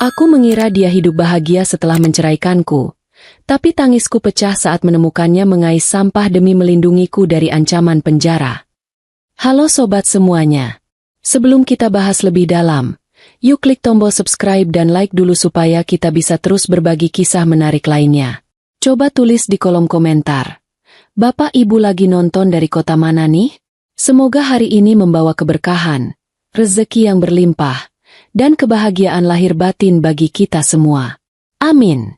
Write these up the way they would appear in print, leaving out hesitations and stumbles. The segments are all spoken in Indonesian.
Aku mengira dia hidup bahagia setelah menceraikanku, tapi tangisku pecah saat menemukannya mengais sampah demi melindungiku dari ancaman penjara. Halo sobat semuanya. Sebelum kita bahas lebih dalam, yuk klik tombol subscribe dan like dulu supaya kita bisa terus berbagi kisah menarik lainnya. Coba tulis di kolom komentar. Bapak Ibu lagi nonton dari kota mana nih? Semoga hari ini membawa keberkahan, rezeki yang berlimpah, dan kebahagiaan lahir batin bagi kita semua. Amin.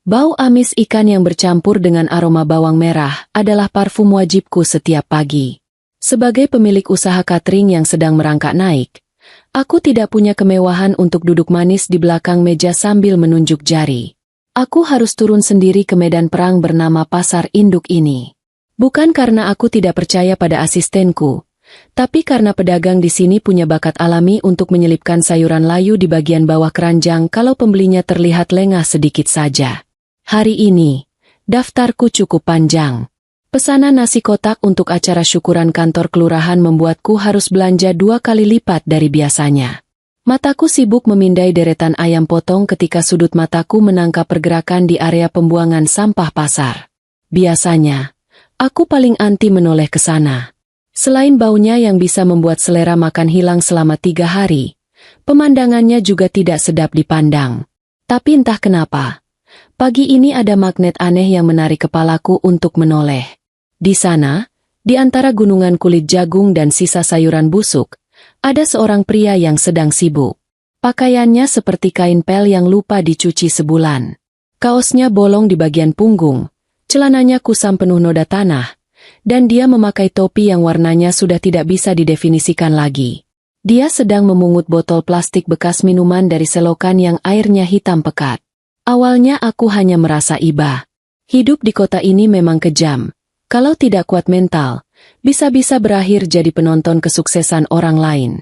Bau amis ikan yang bercampur dengan aroma bawang merah adalah parfum wajibku setiap pagi. Sebagai pemilik usaha catering yang sedang merangkak naik, aku tidak punya kemewahan untuk duduk manis di belakang meja sambil menunjuk jari. Aku harus turun sendiri ke medan perang bernama Pasar Induk ini. Bukan karena aku tidak percaya pada asistenku, tapi karena pedagang di sini punya bakat alami untuk menyelipkan sayuran layu di bagian bawah keranjang kalau pembelinya terlihat lengah sedikit saja. Hari ini, daftarku cukup panjang. Pesanan nasi kotak untuk acara syukuran kantor kelurahan membuatku harus belanja 2 kali lipat dari biasanya. Mataku sibuk memindai deretan ayam potong ketika sudut mataku menangkap pergerakan di area pembuangan sampah pasar. Biasanya, aku paling anti menoleh ke sana. Selain baunya yang bisa membuat selera makan hilang selama 3 hari, pemandangannya juga tidak sedap dipandang. Tapi entah kenapa, pagi ini ada magnet aneh yang menarik kepalaku untuk menoleh. Di sana, di antara gunungan kulit jagung dan sisa sayuran busuk, ada seorang pria yang sedang sibuk. Pakaiannya seperti kain pel yang lupa dicuci sebulan. Kaosnya bolong di bagian punggung, celananya kusam penuh noda tanah, dan dia memakai topi yang warnanya sudah tidak bisa didefinisikan lagi. Dia sedang memungut botol plastik bekas minuman dari selokan yang airnya hitam pekat. Awalnya aku hanya merasa iba. Hidup di kota ini memang kejam. Kalau tidak kuat mental, bisa-bisa berakhir jadi penonton kesuksesan orang lain.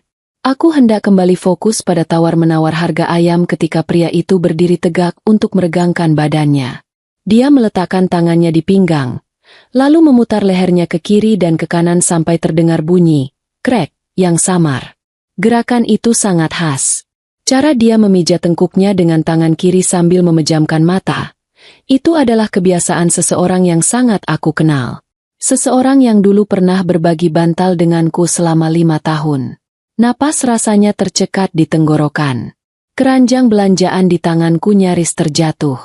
Aku hendak kembali fokus pada tawar-menawar harga ayam ketika pria itu berdiri tegak untuk meregangkan badannya. Dia meletakkan tangannya di pinggang, lalu memutar lehernya ke kiri dan ke kanan sampai terdengar bunyi krek yang samar. Gerakan itu sangat khas. Cara dia memijat tengkuknya dengan tangan kiri sambil memejamkan mata. Itu adalah kebiasaan seseorang yang sangat aku kenal. Seseorang yang dulu pernah berbagi bantal denganku selama 5 tahun. Napas rasanya tercekat di tenggorokan. Keranjang belanjaan di tanganku nyaris terjatuh.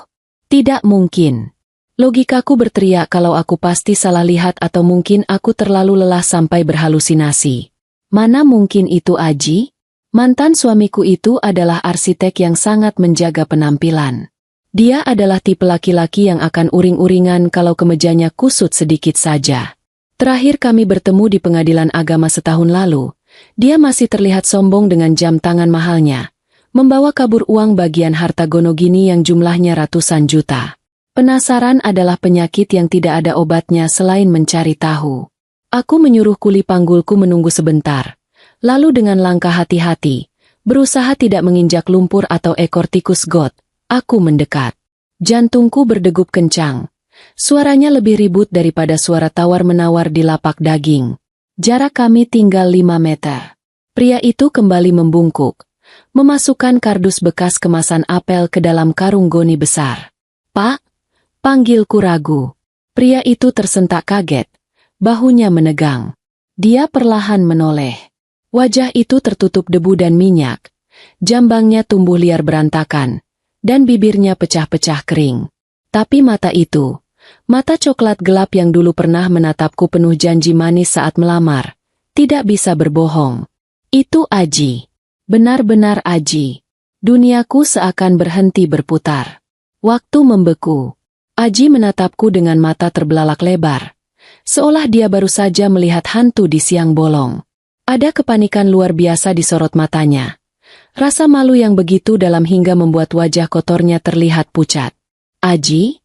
Tidak mungkin. Logikaku berteriak kalau aku pasti salah lihat atau mungkin aku terlalu lelah sampai berhalusinasi. Mana mungkin itu Aji? Mantan suamiku itu adalah arsitek yang sangat menjaga penampilan. Dia adalah tipe laki-laki yang akan uring-uringan kalau kemejanya kusut sedikit saja. Terakhir kami bertemu di pengadilan agama setahun lalu, dia masih terlihat sombong dengan jam tangan mahalnya, membawa kabur uang bagian harta gonogini yang jumlahnya ratusan juta. Penasaran adalah penyakit yang tidak ada obatnya selain mencari tahu. Aku menyuruh kuli panggulku menunggu sebentar, lalu dengan langkah hati-hati, berusaha tidak menginjak lumpur atau ekor tikus got, aku mendekat. Jantungku berdegup kencang. Suaranya lebih ribut daripada suara tawar-menawar di lapak daging. Jarak kami tinggal 5 meter. Pria itu kembali membungkuk, memasukkan kardus bekas kemasan apel ke dalam karung goni besar. "Pak?" panggilku ragu. Pria itu tersentak kaget, bahunya menegang. Dia perlahan menoleh. Wajah itu tertutup debu dan minyak. Jambangnya tumbuh liar berantakan, dan bibirnya pecah-pecah kering. Tapi mata itu, mata coklat gelap yang dulu pernah menatapku penuh janji manis saat melamar, tidak bisa berbohong. Itu Aji. Benar-benar Aji. Duniaku seakan berhenti berputar. Waktu membeku. Aji menatapku dengan mata terbelalak lebar, seolah dia baru saja melihat hantu di siang bolong. Ada kepanikan luar biasa di sorot matanya. Rasa malu yang begitu dalam hingga membuat wajah kotornya terlihat pucat. "Aji?"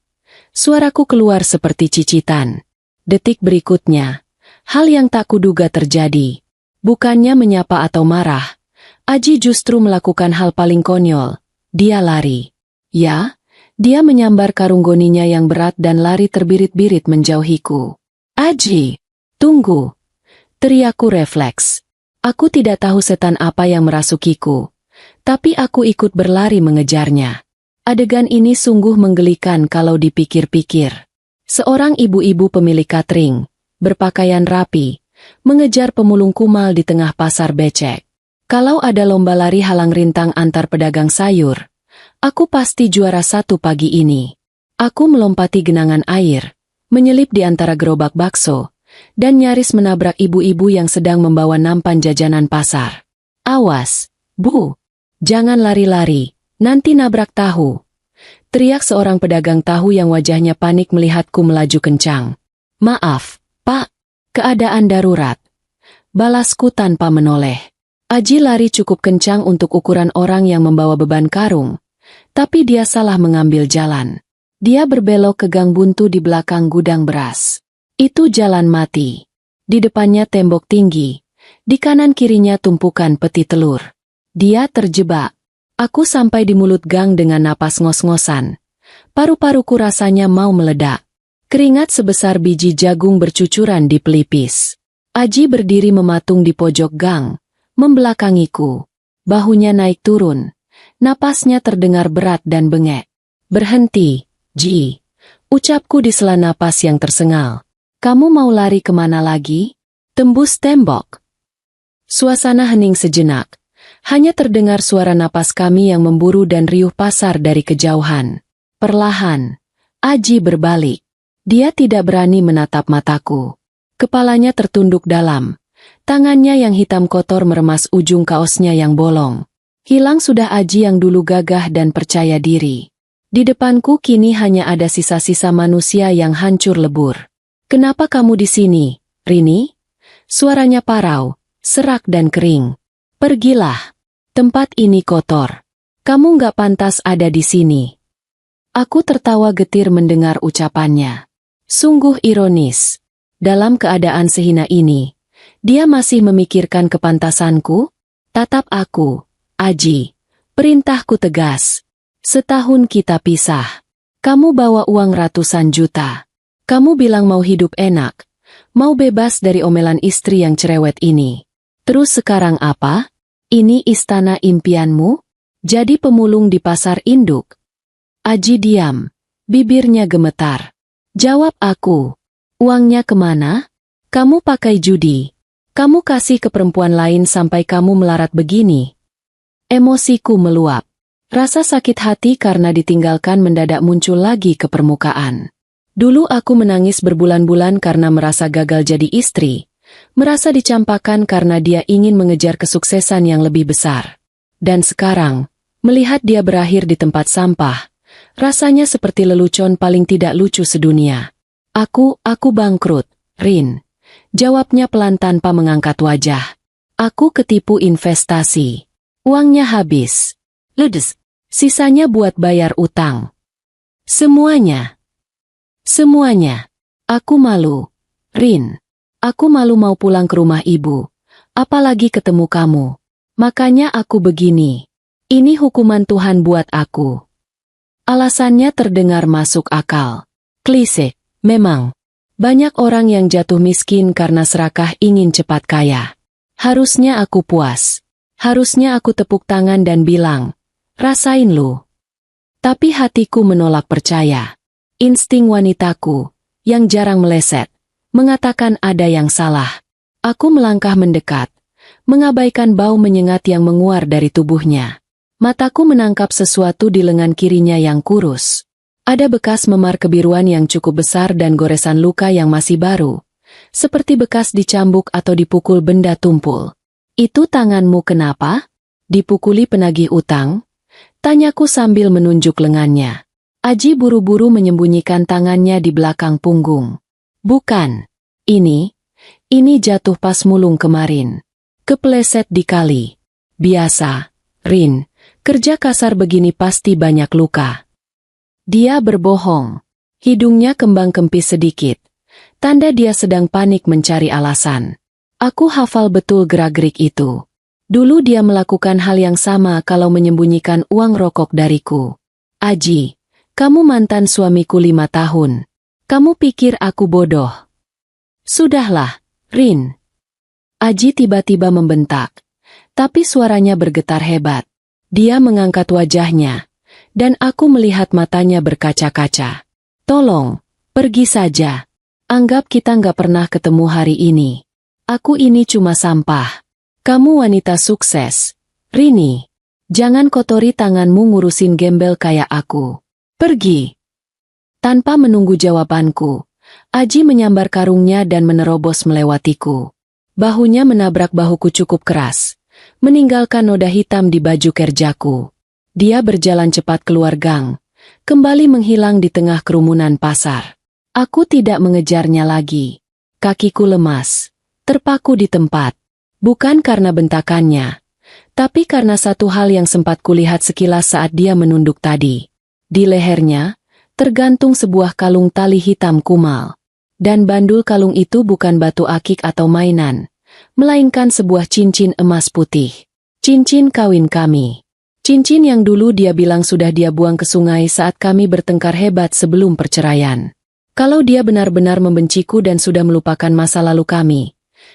Suaraku keluar seperti cicitan. Detik berikutnya, hal yang tak kuduga terjadi. Bukannya menyapa atau marah, Aji justru melakukan hal paling konyol. Dia lari. Ya, dia menyambar karung goninya yang berat dan lari terbirit-birit menjauhiku. "Aji, tunggu!" Teriakku refleks. Aku tidak tahu setan apa yang merasukiku. tapi aku ikut berlari mengejarnya. Adegan ini sungguh menggelikan kalau dipikir-pikir. Seorang ibu-ibu pemilik catering, berpakaian rapi, mengejar pemulung kumal di tengah pasar becek. Kalau ada lomba lari halang rintang antar pedagang sayur, aku pasti juara satu pagi ini. Aku melompati genangan air, menyelip di antara gerobak bakso, dan nyaris menabrak ibu-ibu yang sedang membawa nampan jajanan pasar. "Awas, Bu! Jangan lari-lari, nanti nabrak tahu!" teriak seorang pedagang tahu yang wajahnya panik melihatku melaju kencang. "Maaf, Pak, keadaan darurat," balasku tanpa menoleh. Aji lari cukup kencang untuk ukuran orang yang membawa beban karung, tapi dia salah mengambil jalan. Dia berbelok ke gang buntu di belakang gudang beras. Itu jalan mati. Di depannya tembok tinggi, di kanan kirinya tumpukan peti telur. Dia terjebak. Aku sampai di mulut gang dengan napas ngos-ngosan. Paru-paruku rasanya mau meledak. Keringat sebesar biji jagung bercucuran di pelipis. Aji berdiri mematung di pojok gang, membelakangiku. Bahunya naik turun. Napasnya terdengar berat dan bengek. "Berhenti, Ji," ucapku di sela napas yang tersengal. "Kamu mau lari kemana lagi?" Tembus tembok. Suasana hening sejenak. Hanya terdengar suara napas kami yang memburu dan riuh pasar dari kejauhan. Perlahan, Aji berbalik. Dia tidak berani menatap mataku. Kepalanya tertunduk dalam. Tangannya yang hitam kotor meremas ujung kaosnya yang bolong. Hilang sudah Aji yang dulu gagah dan percaya diri. Di depanku kini hanya ada sisa-sisa manusia yang hancur lebur. "Kenapa kamu di sini, Rini?" Suaranya parau, serak dan kering. "Pergilah. Tempat ini kotor. Kamu nggak pantas ada di sini." Aku tertawa getir mendengar ucapannya. Sungguh ironis. Dalam keadaan sehina ini, dia masih memikirkan kepantasanku? Tatap aku, Aji. Perintahku tegas. Setahun kita pisah. Kamu bawa uang ratusan juta. Kamu bilang mau hidup enak, mau bebas dari omelan istri yang cerewet ini. Terus sekarang apa? Ini istana impianmu? Jadi pemulung di pasar induk? Aji diam. Bibirnya gemetar. Jawab aku. Uangnya kemana? Kamu pakai judi. Kamu kasih ke perempuan lain sampai kamu melarat begini. Emosiku meluap. Rasa sakit hati karena ditinggalkan mendadak muncul lagi ke permukaan. Dulu aku menangis berbulan-bulan karena merasa gagal jadi istri, merasa dicampakkan karena dia ingin mengejar kesuksesan yang lebih besar. Dan sekarang, melihat dia berakhir di tempat sampah, rasanya seperti lelucon paling tidak lucu sedunia. Aku bangkrut, Rin. Jawabnya pelan tanpa mengangkat wajah. Aku ketipu investasi. Uangnya habis. Ludes. Sisanya buat bayar utang. Semuanya. Aku malu. Rin. Aku malu mau pulang ke rumah ibu. Apalagi ketemu kamu. Makanya aku begini. Ini hukuman Tuhan buat aku. Alasannya terdengar masuk akal. Klise, memang. Banyak orang yang jatuh miskin karena serakah ingin cepat kaya. Harusnya aku puas. Harusnya aku tepuk tangan dan bilang, rasain lu. Tapi hatiku menolak percaya. Insting wanitaku, yang jarang meleset, mengatakan ada yang salah. Aku melangkah mendekat, mengabaikan bau menyengat yang menguar dari tubuhnya. Mataku menangkap sesuatu di lengan kirinya yang kurus. Ada bekas memar kebiruan yang cukup besar dan goresan luka yang masih baru, seperti bekas dicambuk atau dipukul benda tumpul. Itu tanganmu kenapa? Dipukuli penagih utang? Tanyaku sambil menunjuk lengannya. Aji buru-buru menyembunyikan tangannya di belakang punggung. Bukan. Ini jatuh pas mulung kemarin. Kepleset di kali. Biasa, Rin, kerja kasar begini pasti banyak luka. Dia berbohong. Hidungnya kembang kempis sedikit. Tanda dia sedang panik mencari alasan. Aku hafal betul gerak-gerik itu. Dulu dia melakukan hal yang sama kalau menyembunyikan uang rokok dariku. Aji, kamu mantan suamiku 5 tahun. Kamu pikir aku bodoh? Sudahlah, Rin. Aji tiba-tiba membentak, tapi suaranya bergetar hebat. Dia mengangkat wajahnya, dan aku melihat matanya berkaca-kaca. Tolong, pergi saja. Anggap kita nggak pernah ketemu hari ini. Aku ini cuma sampah. Kamu wanita sukses, Rini. Jangan kotori tanganmu ngurusin gembel kayak aku. Pergi. Tanpa menunggu jawabanku, Aji menyambar karungnya dan menerobos melewatiku. Bahunya menabrak bahuku cukup keras, meninggalkan noda hitam di baju kerjaku. Dia berjalan cepat keluar gang, kembali menghilang di tengah kerumunan pasar. Aku tidak mengejarnya lagi. Kakiku lemas, terpaku di tempat. Bukan karena bentakannya, tapi karena satu hal yang sempat kulihat sekilas saat dia menunduk tadi. Di lehernya, tergantung sebuah kalung tali hitam kumal. Dan bandul kalung itu bukan batu akik atau mainan, melainkan sebuah cincin emas putih. Cincin kawin kami. Cincin yang dulu dia bilang sudah dia buang ke sungai saat kami bertengkar hebat sebelum perceraian. Kalau dia benar-benar membenciku dan sudah melupakan masa lalu kami,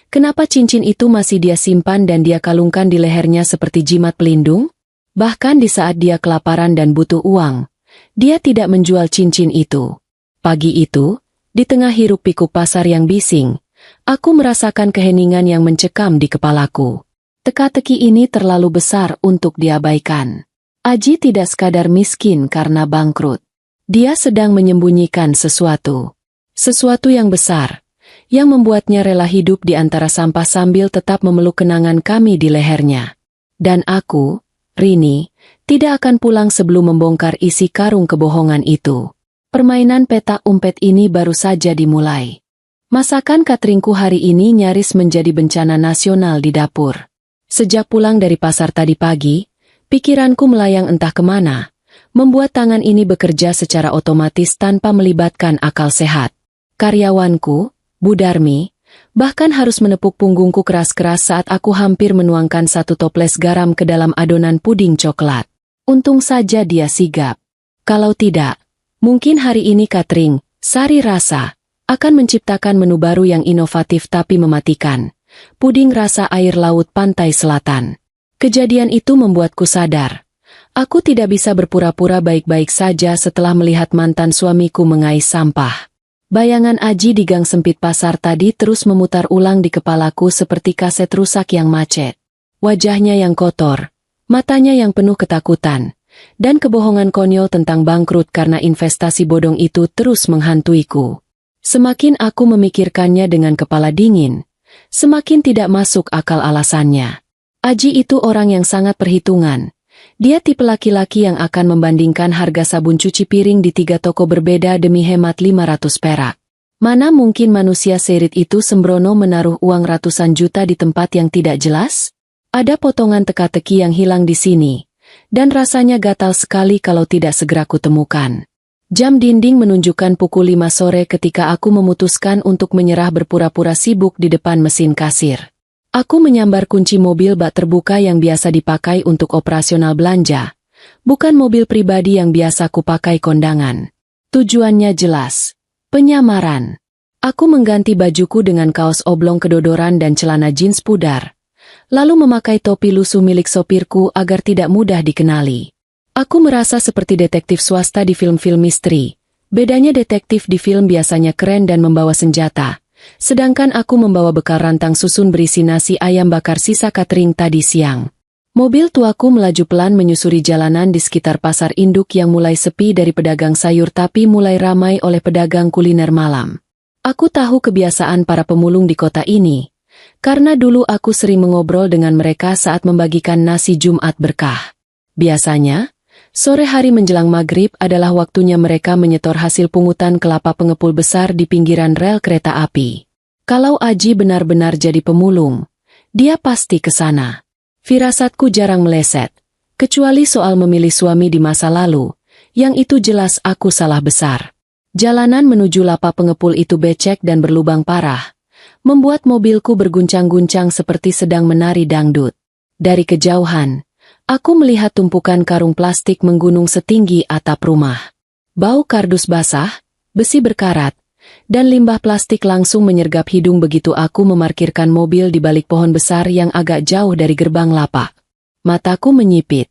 kenapa cincin itu masih dia simpan dan dia kalungkan di lehernya seperti jimat pelindung? Bahkan di saat dia kelaparan dan butuh uang, dia tidak menjual cincin itu. Pagi itu, di tengah hiruk-pikuk pasar yang bising, aku merasakan keheningan yang mencekam di kepalaku. Teka-teki ini terlalu besar untuk diabaikan. Aji tidak sekadar miskin karena bangkrut. Dia sedang menyembunyikan sesuatu. Sesuatu yang besar, yang membuatnya rela hidup di antara sampah sambil tetap memeluk kenangan kami di lehernya. Dan aku, Rini, tidak akan pulang sebelum membongkar isi karung kebohongan itu. Permainan petak umpet ini baru saja dimulai. Masakan cateringku hari ini nyaris menjadi bencana nasional di dapur. Sejak pulang dari pasar tadi pagi, pikiranku melayang entah kemana, membuat tangan ini bekerja secara otomatis tanpa melibatkan akal sehat. Karyawanku, Bu Darmi, bahkan harus menepuk punggungku keras-keras saat aku hampir menuangkan satu toples garam ke dalam adonan puding coklat. Untung saja dia sigap. Kalau tidak, mungkin hari ini catering, Sari Rasa, akan menciptakan menu baru yang inovatif tapi mematikan. Puding rasa air laut pantai selatan. Kejadian itu membuatku sadar. Aku tidak bisa berpura-pura baik-baik saja setelah melihat mantan suamiku mengais sampah. Bayangan Aji di gang sempit pasar tadi terus memutar ulang di kepalaku seperti kaset rusak yang macet. Wajahnya yang kotor, matanya yang penuh ketakutan, dan kebohongan konyol tentang bangkrut karena investasi bodong itu terus menghantuiku. Semakin aku memikirkannya dengan kepala dingin, semakin tidak masuk akal alasannya. Aji itu orang yang sangat perhitungan. Dia tipe laki-laki yang akan membandingkan harga sabun cuci piring di 3 toko berbeda demi hemat 500 perak. Mana mungkin manusia serit itu sembrono menaruh uang ratusan juta di tempat yang tidak jelas? Ada potongan teka-teki yang hilang di sini. Dan rasanya gatal sekali kalau tidak segera kutemukan. Jam dinding menunjukkan pukul 5 sore ketika aku memutuskan untuk menyerah berpura-pura sibuk di depan mesin kasir. Aku menyambar kunci mobil bak terbuka yang biasa dipakai untuk operasional belanja, bukan mobil pribadi yang biasa kupakai kondangan. Tujuannya jelas, penyamaran. Aku mengganti bajuku dengan kaos oblong kedodoran dan celana jeans pudar, lalu memakai topi lusuh milik sopirku agar tidak mudah dikenali. Aku merasa seperti detektif swasta di film-film misteri. Bedanya detektif di film biasanya keren dan membawa senjata, sedangkan aku membawa bekal rantang susun berisi nasi ayam bakar sisa catering tadi siang. Mobil tuaku melaju pelan menyusuri jalanan di sekitar pasar induk yang mulai sepi dari pedagang sayur tapi mulai ramai oleh pedagang kuliner malam. Aku tahu kebiasaan para pemulung di kota ini, karena dulu aku sering mengobrol dengan mereka saat membagikan nasi Jumat berkah. Biasanya, sore hari menjelang maghrib adalah waktunya mereka menyetor hasil pungutan kelapa pengepul besar di pinggiran rel kereta api. Kalau Aji benar-benar jadi pemulung, dia pasti ke sana. Firasatku jarang meleset, kecuali soal memilih suami di masa lalu, yang itu jelas aku salah besar. Jalanan menuju lapak pengepul itu becek dan berlubang parah, membuat mobilku berguncang-guncang seperti sedang menari dangdut. Dari kejauhan, aku melihat tumpukan karung plastik menggunung setinggi atap rumah. Bau kardus basah, besi berkarat, dan limbah plastik langsung menyergap hidung begitu aku memarkirkan mobil di balik pohon besar yang agak jauh dari gerbang lapak. Mataku menyipit,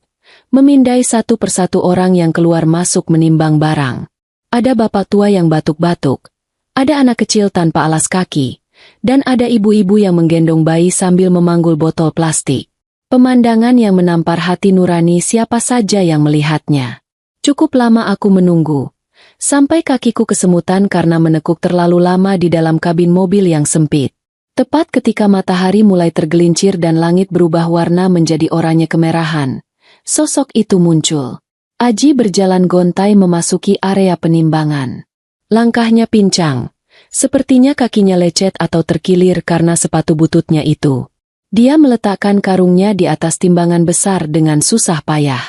memindai satu persatu orang yang keluar masuk menimbang barang. Ada bapak tua yang batuk-batuk, ada anak kecil tanpa alas kaki, dan ada ibu-ibu yang menggendong bayi sambil memanggul botol plastik. Pemandangan yang menampar hati nurani siapa saja yang melihatnya. Cukup lama aku menunggu, sampai kakiku kesemutan karena menekuk terlalu lama di dalam kabin mobil yang sempit. Tepat ketika matahari mulai tergelincir dan langit berubah warna menjadi oranye kemerahan, sosok itu muncul. Aji berjalan gontai memasuki area penimbangan. Langkahnya pincang, sepertinya kakinya lecet atau terkilir karena sepatu bututnya itu. Dia meletakkan karungnya di atas timbangan besar dengan susah payah.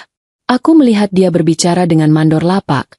Aku melihat dia berbicara dengan mandor lapak.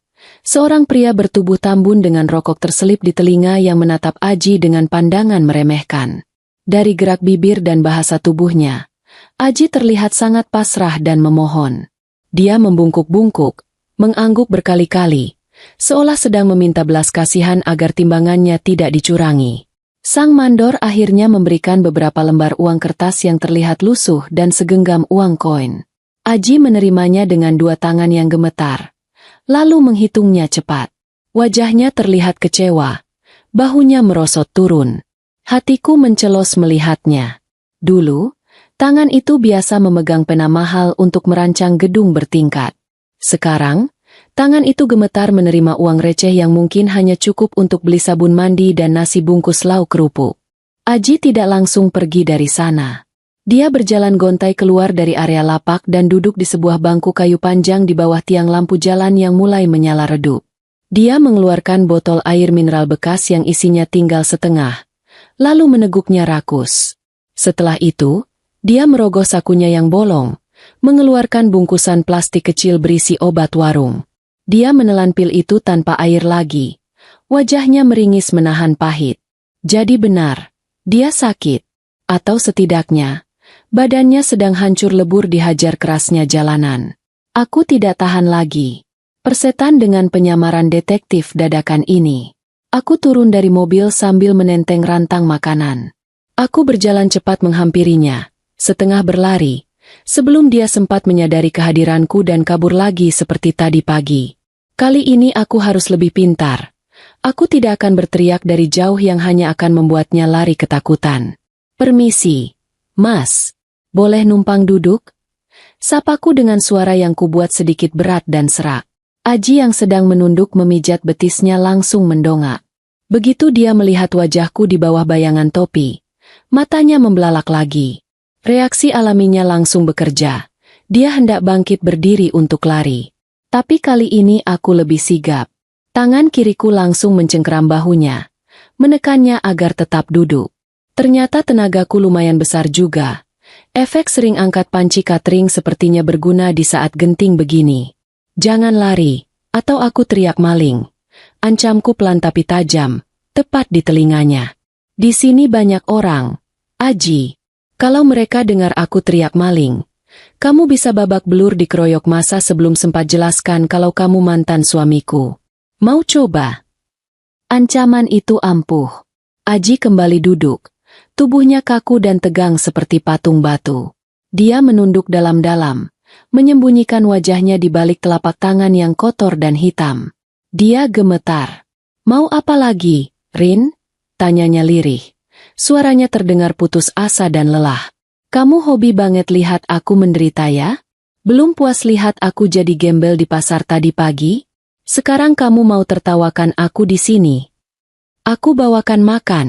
Seorang pria bertubuh tambun dengan rokok terselip di telinga yang menatap Aji dengan pandangan meremehkan. Dari gerak bibir dan bahasa tubuhnya, Aji terlihat sangat pasrah dan memohon. Dia membungkuk-bungkuk, mengangguk berkali-kali, seolah sedang meminta belas kasihan agar timbangannya tidak dicurangi. Sang mandor akhirnya memberikan beberapa lembar uang kertas yang terlihat lusuh dan segenggam uang koin. Aji menerimanya dengan dua tangan yang gemetar, lalu menghitungnya cepat. Wajahnya terlihat kecewa, bahunya merosot turun. Hatiku mencelos melihatnya. Dulu, tangan itu biasa memegang pena mahal untuk merancang gedung bertingkat. Sekarang, tangan itu gemetar menerima uang receh yang mungkin hanya cukup untuk beli sabun mandi dan nasi bungkus lauk kerupuk. Aji tidak langsung pergi dari sana. Dia berjalan gontai keluar dari area lapak dan duduk di sebuah bangku kayu panjang di bawah tiang lampu jalan yang mulai menyala redup. Dia mengeluarkan botol air mineral bekas yang isinya tinggal setengah, lalu meneguknya rakus. Setelah itu, dia merogoh sakunya yang bolong, mengeluarkan bungkusan plastik kecil berisi obat warung. Dia menelan pil itu tanpa air lagi. Wajahnya meringis menahan pahit. Jadi benar, dia sakit. Atau setidaknya, badannya sedang hancur lebur dihajar kerasnya jalanan. Aku tidak tahan lagi. Persetan dengan penyamaran detektif dadakan ini. Aku turun dari mobil sambil menenteng rantang makanan. Aku berjalan cepat menghampirinya, setengah berlari, sebelum dia sempat menyadari kehadiranku dan kabur lagi seperti tadi pagi. Kali ini aku harus lebih pintar. Aku tidak akan berteriak dari jauh yang hanya akan membuatnya lari ketakutan. Permisi, Mas. Boleh numpang duduk? Sapaku dengan suara yang kubuat sedikit berat dan serak. Aji yang sedang menunduk memijat betisnya langsung mendongak. Begitu dia melihat wajahku di bawah bayangan topi, matanya membelalak lagi. Reaksi alaminya langsung bekerja. Dia hendak bangkit berdiri untuk lari. Tapi kali ini aku lebih sigap. Tangan kiriku langsung mencengkeram bahunya, menekannya agar tetap duduk. Ternyata tenagaku lumayan besar juga. Efek sering angkat panci catering sepertinya berguna di saat genting begini. Jangan lari, atau aku teriak maling. Ancamku pelan tapi tajam, tepat di telinganya. Di sini banyak orang, Aji. Kalau mereka dengar aku teriak maling, kamu bisa babak belur dikeroyok massa sebelum sempat jelaskan kalau kamu mantan suamiku. Mau coba? Ancaman itu ampuh. Aji kembali duduk. Tubuhnya kaku dan tegang seperti patung batu. Dia menunduk dalam-dalam, menyembunyikan wajahnya di balik telapak tangan yang kotor dan hitam. Dia gemetar. Mau apa lagi, Rin? Tanyanya lirih. Suaranya terdengar putus asa dan lelah. Kamu hobi banget lihat aku menderita ya? Belum puas lihat aku jadi gembel di pasar tadi pagi? Sekarang kamu mau tertawakan aku di sini? Aku bawakan makan,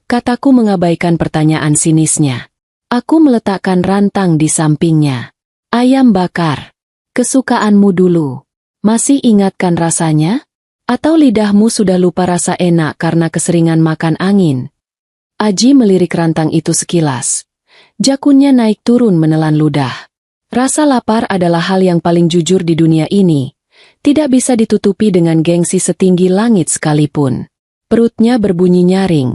kataku mengabaikan pertanyaan sinisnya. Aku meletakkan rantang di sampingnya. Ayam bakar. Kesukaanmu dulu. Masih ingatkan rasanya? Atau lidahmu sudah lupa rasa enak karena keseringan makan angin? Aji melirik rantang itu sekilas. Jakunnya naik turun menelan ludah. Rasa lapar adalah hal yang paling jujur di dunia ini. Tidak bisa ditutupi dengan gengsi setinggi langit sekalipun. Perutnya berbunyi nyaring,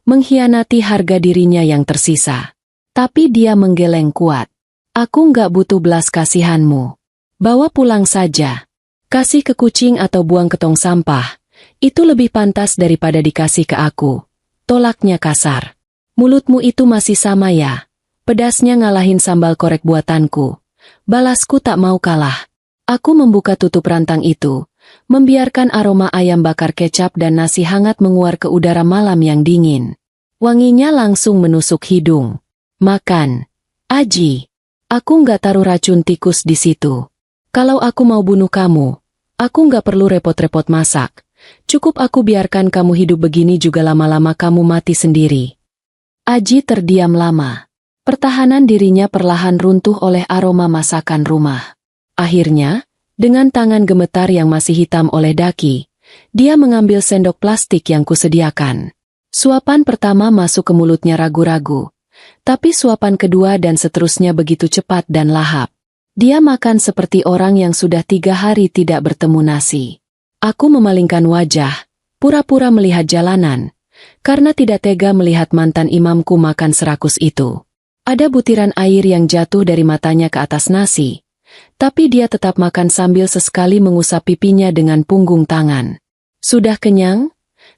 mengkhianati harga dirinya yang tersisa. Tapi dia menggeleng kuat. Aku nggak butuh belas kasihanmu. Bawa pulang saja. Kasih ke kucing atau buang ke tong sampah. Itu lebih pantas daripada dikasih ke aku. Tolaknya kasar. Mulutmu itu masih sama ya? Pedasnya ngalahin sambal korek buatanku. Balasku tak mau kalah. Aku membuka tutup rantang itu, membiarkan aroma ayam bakar kecap dan nasi hangat menguar ke udara malam yang dingin. Wanginya langsung menusuk hidung. Makan. Aji. Aku nggak taruh racun tikus di situ. Kalau aku mau bunuh kamu, aku nggak perlu repot-repot masak. Cukup aku biarkan kamu hidup begini juga lama-lama kamu mati sendiri. Aji terdiam lama. Pertahanan dirinya perlahan runtuh oleh aroma masakan rumah. Akhirnya, dengan tangan gemetar yang masih hitam oleh daki, dia mengambil sendok plastik yang kusediakan. Suapan pertama masuk ke mulutnya ragu-ragu, tapi suapan kedua dan seterusnya begitu cepat dan lahap. Dia makan seperti orang yang sudah 3 hari tidak bertemu nasi. Aku memalingkan wajah, pura-pura melihat jalanan, karena tidak tega melihat mantan imamku makan serakus itu. Ada butiran air yang jatuh dari matanya ke atas nasi, tapi dia tetap makan sambil sesekali mengusap pipinya dengan punggung tangan. Sudah kenyang?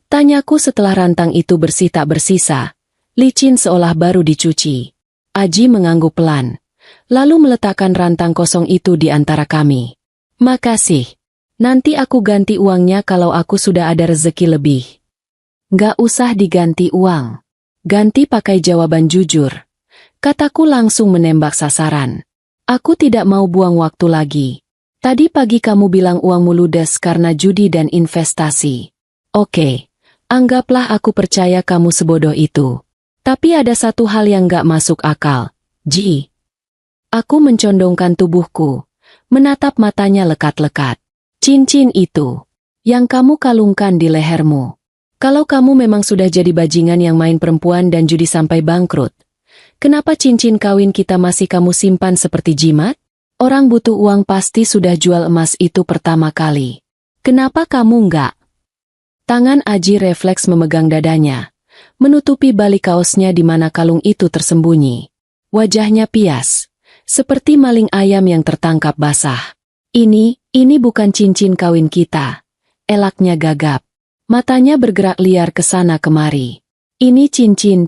Tanyaku setelah rantang itu bersih tak bersisa, licin seolah baru dicuci. Aji mengangguk pelan, lalu meletakkan rantang kosong itu di antara kami. Makasih. Nanti aku ganti uangnya kalau aku sudah ada rezeki lebih. Gak usah diganti uang. Ganti pakai jawaban jujur. Kataku langsung menembak sasaran. Aku tidak mau buang waktu lagi. Tadi pagi kamu bilang uangmu ludes karena judi dan investasi. Oke, anggaplah aku percaya kamu sebodoh itu. Tapi ada satu hal yang gak masuk akal. Ji. Aku mencondongkan tubuhku, menatap matanya lekat-lekat. Cincin itu, yang kamu kalungkan di lehermu. Kalau kamu memang sudah jadi bajingan yang main perempuan dan judi sampai bangkrut, kenapa cincin kawin kita masih kamu simpan seperti jimat? Orang butuh uang pasti sudah jual emas itu pertama kali. Kenapa kamu enggak? Tangan Aji refleks memegang dadanya, menutupi balik kaosnya di mana kalung itu tersembunyi. Wajahnya pias, seperti maling ayam yang tertangkap basah. Ini bukan cincin kawin kita. Elaknya gagap. Matanya bergerak liar ke sana kemari. Ini cincin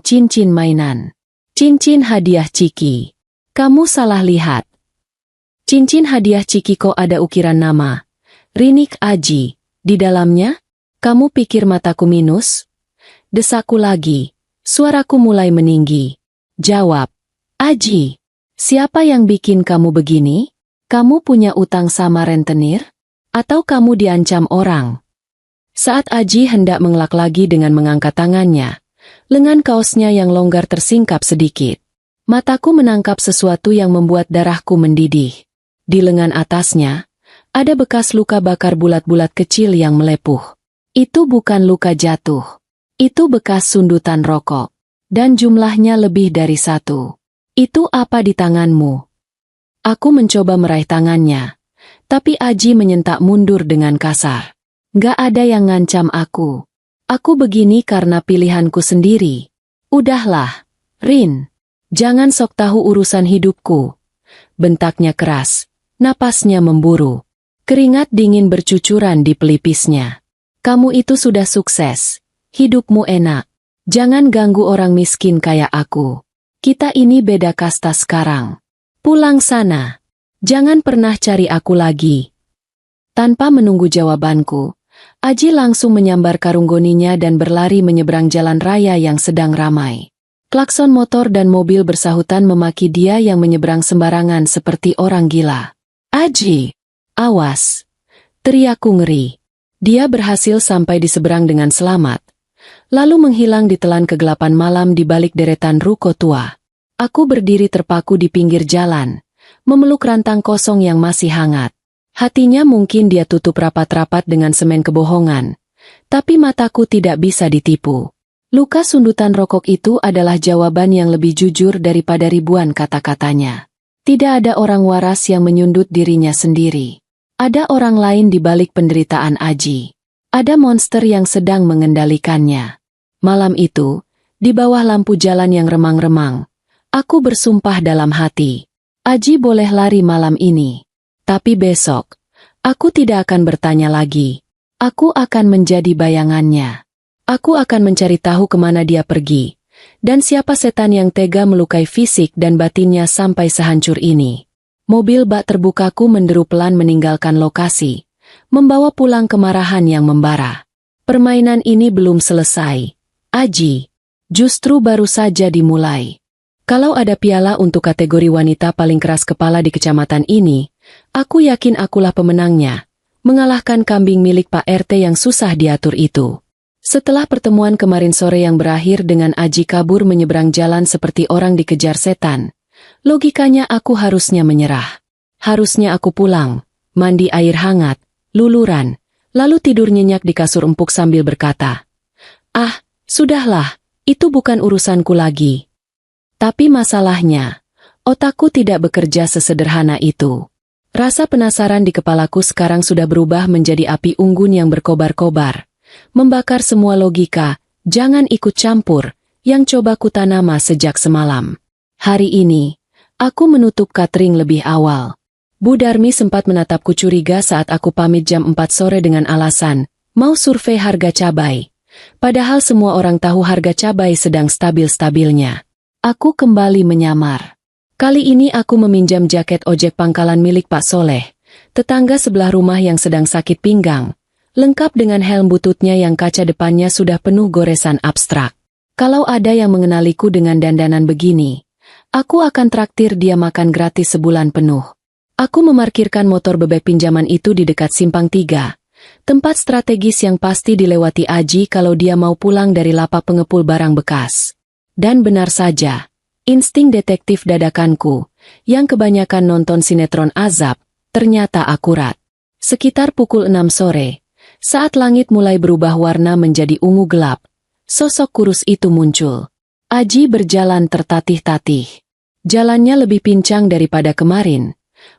mainan. Cincin hadiah Ciki. Kamu salah lihat. Cincin hadiah Ciki kok ada ukiran nama. Rinik Aji. Di dalamnya? Kamu pikir mataku minus? Desaku lagi. Suaraku mulai meninggi. Jawab. Aji. Siapa yang bikin kamu begini? Kamu punya utang sama rentenir? Atau kamu diancam orang? Saat Aji hendak mengelak lagi dengan mengangkat tangannya, lengan kaosnya yang longgar tersingkap sedikit. Mataku menangkap sesuatu yang membuat darahku mendidih. Di lengan atasnya, ada bekas luka bakar bulat-bulat kecil yang melepuh. Itu bukan luka jatuh. Itu bekas sundutan rokok. Dan jumlahnya lebih dari 1. Itu apa di tanganmu? Aku mencoba meraih tangannya, tapi Aji menyentak mundur dengan kasar. Gak ada yang ngancam aku. Aku begini karena pilihanku sendiri. Udahlah, Rin. Jangan sok tahu urusan hidupku. Bentaknya keras, napasnya memburu. Keringat dingin bercucuran di pelipisnya. Kamu itu sudah sukses. Hidupmu enak. Jangan ganggu orang miskin kayak aku. Kita ini beda kasta sekarang. Pulang sana. Jangan pernah cari aku lagi. Tanpa menunggu jawabanku, Aji langsung menyambar karung goninya dan berlari menyeberang jalan raya yang sedang ramai. Klakson motor dan mobil bersahutan memaki dia yang menyeberang sembarangan seperti orang gila. Aji! Awas! Teriakku ngeri. Dia berhasil sampai di seberang dengan selamat, lalu menghilang di telan kegelapan malam di balik deretan ruko tua. Aku berdiri terpaku di pinggir jalan, memeluk rantang kosong yang masih hangat. Hatinya mungkin dia tutup rapat-rapat dengan semen kebohongan, tapi mataku tidak bisa ditipu. Luka sundutan rokok itu adalah jawaban yang lebih jujur daripada ribuan kata-katanya. Tidak ada orang waras yang menyundut dirinya sendiri. Ada orang lain di balik penderitaan Aji. Ada monster yang sedang mengendalikannya. Malam itu, di bawah lampu jalan yang remang-remang, aku bersumpah dalam hati, Aji boleh lari malam ini. Tapi besok, aku tidak akan bertanya lagi. Aku akan menjadi bayangannya. Aku akan mencari tahu kemana dia pergi, dan siapa setan yang tega melukai fisik dan batinnya sampai sehancur ini. Mobil bak terbukaku menderu pelan meninggalkan lokasi, membawa pulang kemarahan yang membara. Permainan ini belum selesai, Aji. Justru baru saja dimulai. Kalau ada piala untuk kategori wanita paling keras kepala di kecamatan ini, aku yakin akulah pemenangnya, mengalahkan kambing milik Pak RT yang susah diatur itu. Setelah pertemuan kemarin sore yang berakhir dengan Aji kabur menyeberang jalan seperti orang dikejar setan, logikanya aku harusnya menyerah. Harusnya aku pulang, mandi air hangat, luluran, lalu tidur nyenyak di kasur empuk sambil berkata, "Ah, sudahlah, itu bukan urusanku lagi." Tapi masalahnya, otakku tidak bekerja sesederhana itu. Rasa penasaran di kepalaku sekarang sudah berubah menjadi api unggun yang berkobar-kobar, membakar semua logika, jangan ikut campur, yang coba kutanama sejak semalam. Hari ini, aku menutup catering lebih awal. Bu Darmi sempat menatapku curiga saat aku pamit jam 4 sore dengan alasan, mau survei harga cabai. Padahal semua orang tahu harga cabai sedang stabil-stabilnya. Aku kembali menyamar. Kali ini aku meminjam jaket ojek pangkalan milik Pak Soleh, tetangga sebelah rumah yang sedang sakit pinggang, lengkap dengan helm bututnya yang kaca depannya sudah penuh goresan abstrak. Kalau ada yang mengenaliku dengan dandanan begini, aku akan traktir dia makan gratis sebulan penuh. Aku memarkirkan motor bebek pinjaman itu di dekat Simpang 3, tempat strategis yang pasti dilewati Aji kalau dia mau pulang dari lapak pengepul barang bekas. Dan benar saja, insting detektif dadakanku, yang kebanyakan nonton sinetron azab, ternyata akurat. Sekitar pukul 6 sore, saat langit mulai berubah warna menjadi ungu gelap, sosok kurus itu muncul. Aji berjalan tertatih-tatih. Jalannya lebih pincang daripada kemarin.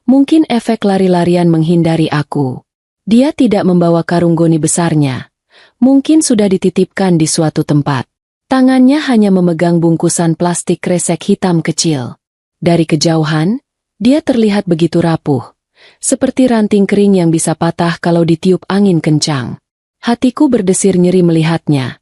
Mungkin efek lari-larian menghindari aku. Dia tidak membawa karung goni besarnya. Mungkin sudah dititipkan di suatu tempat. Tangannya hanya memegang bungkusan plastik kresek hitam kecil. Dari kejauhan, dia terlihat begitu rapuh. Seperti ranting kering yang bisa patah kalau ditiup angin kencang. Hatiku berdesir nyeri melihatnya.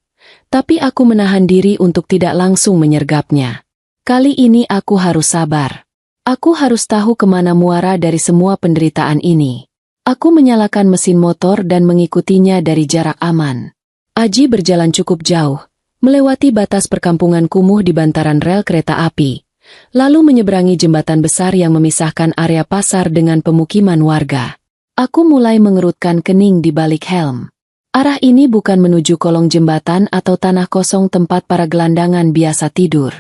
Tapi aku menahan diri untuk tidak langsung menyergapnya. Kali ini aku harus sabar. Aku harus tahu kemana muara dari semua penderitaan ini. Aku menyalakan mesin motor dan mengikutinya dari jarak aman. Aji berjalan cukup jauh, melewati batas perkampungan kumuh di bantaran rel kereta api, lalu menyeberangi jembatan besar yang memisahkan area pasar dengan pemukiman warga. Aku mulai mengerutkan kening di balik helm. Arah ini bukan menuju kolong jembatan atau tanah kosong tempat para gelandangan biasa tidur.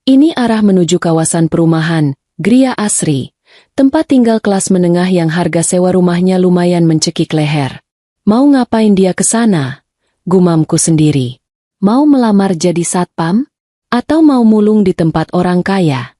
Ini arah menuju kawasan perumahan, Gria Asri, tempat tinggal kelas menengah yang harga sewa rumahnya lumayan mencekik leher. Mau ngapain dia ke sana? Gumamku sendiri. Mau melamar jadi satpam? Atau mau mulung di tempat orang kaya?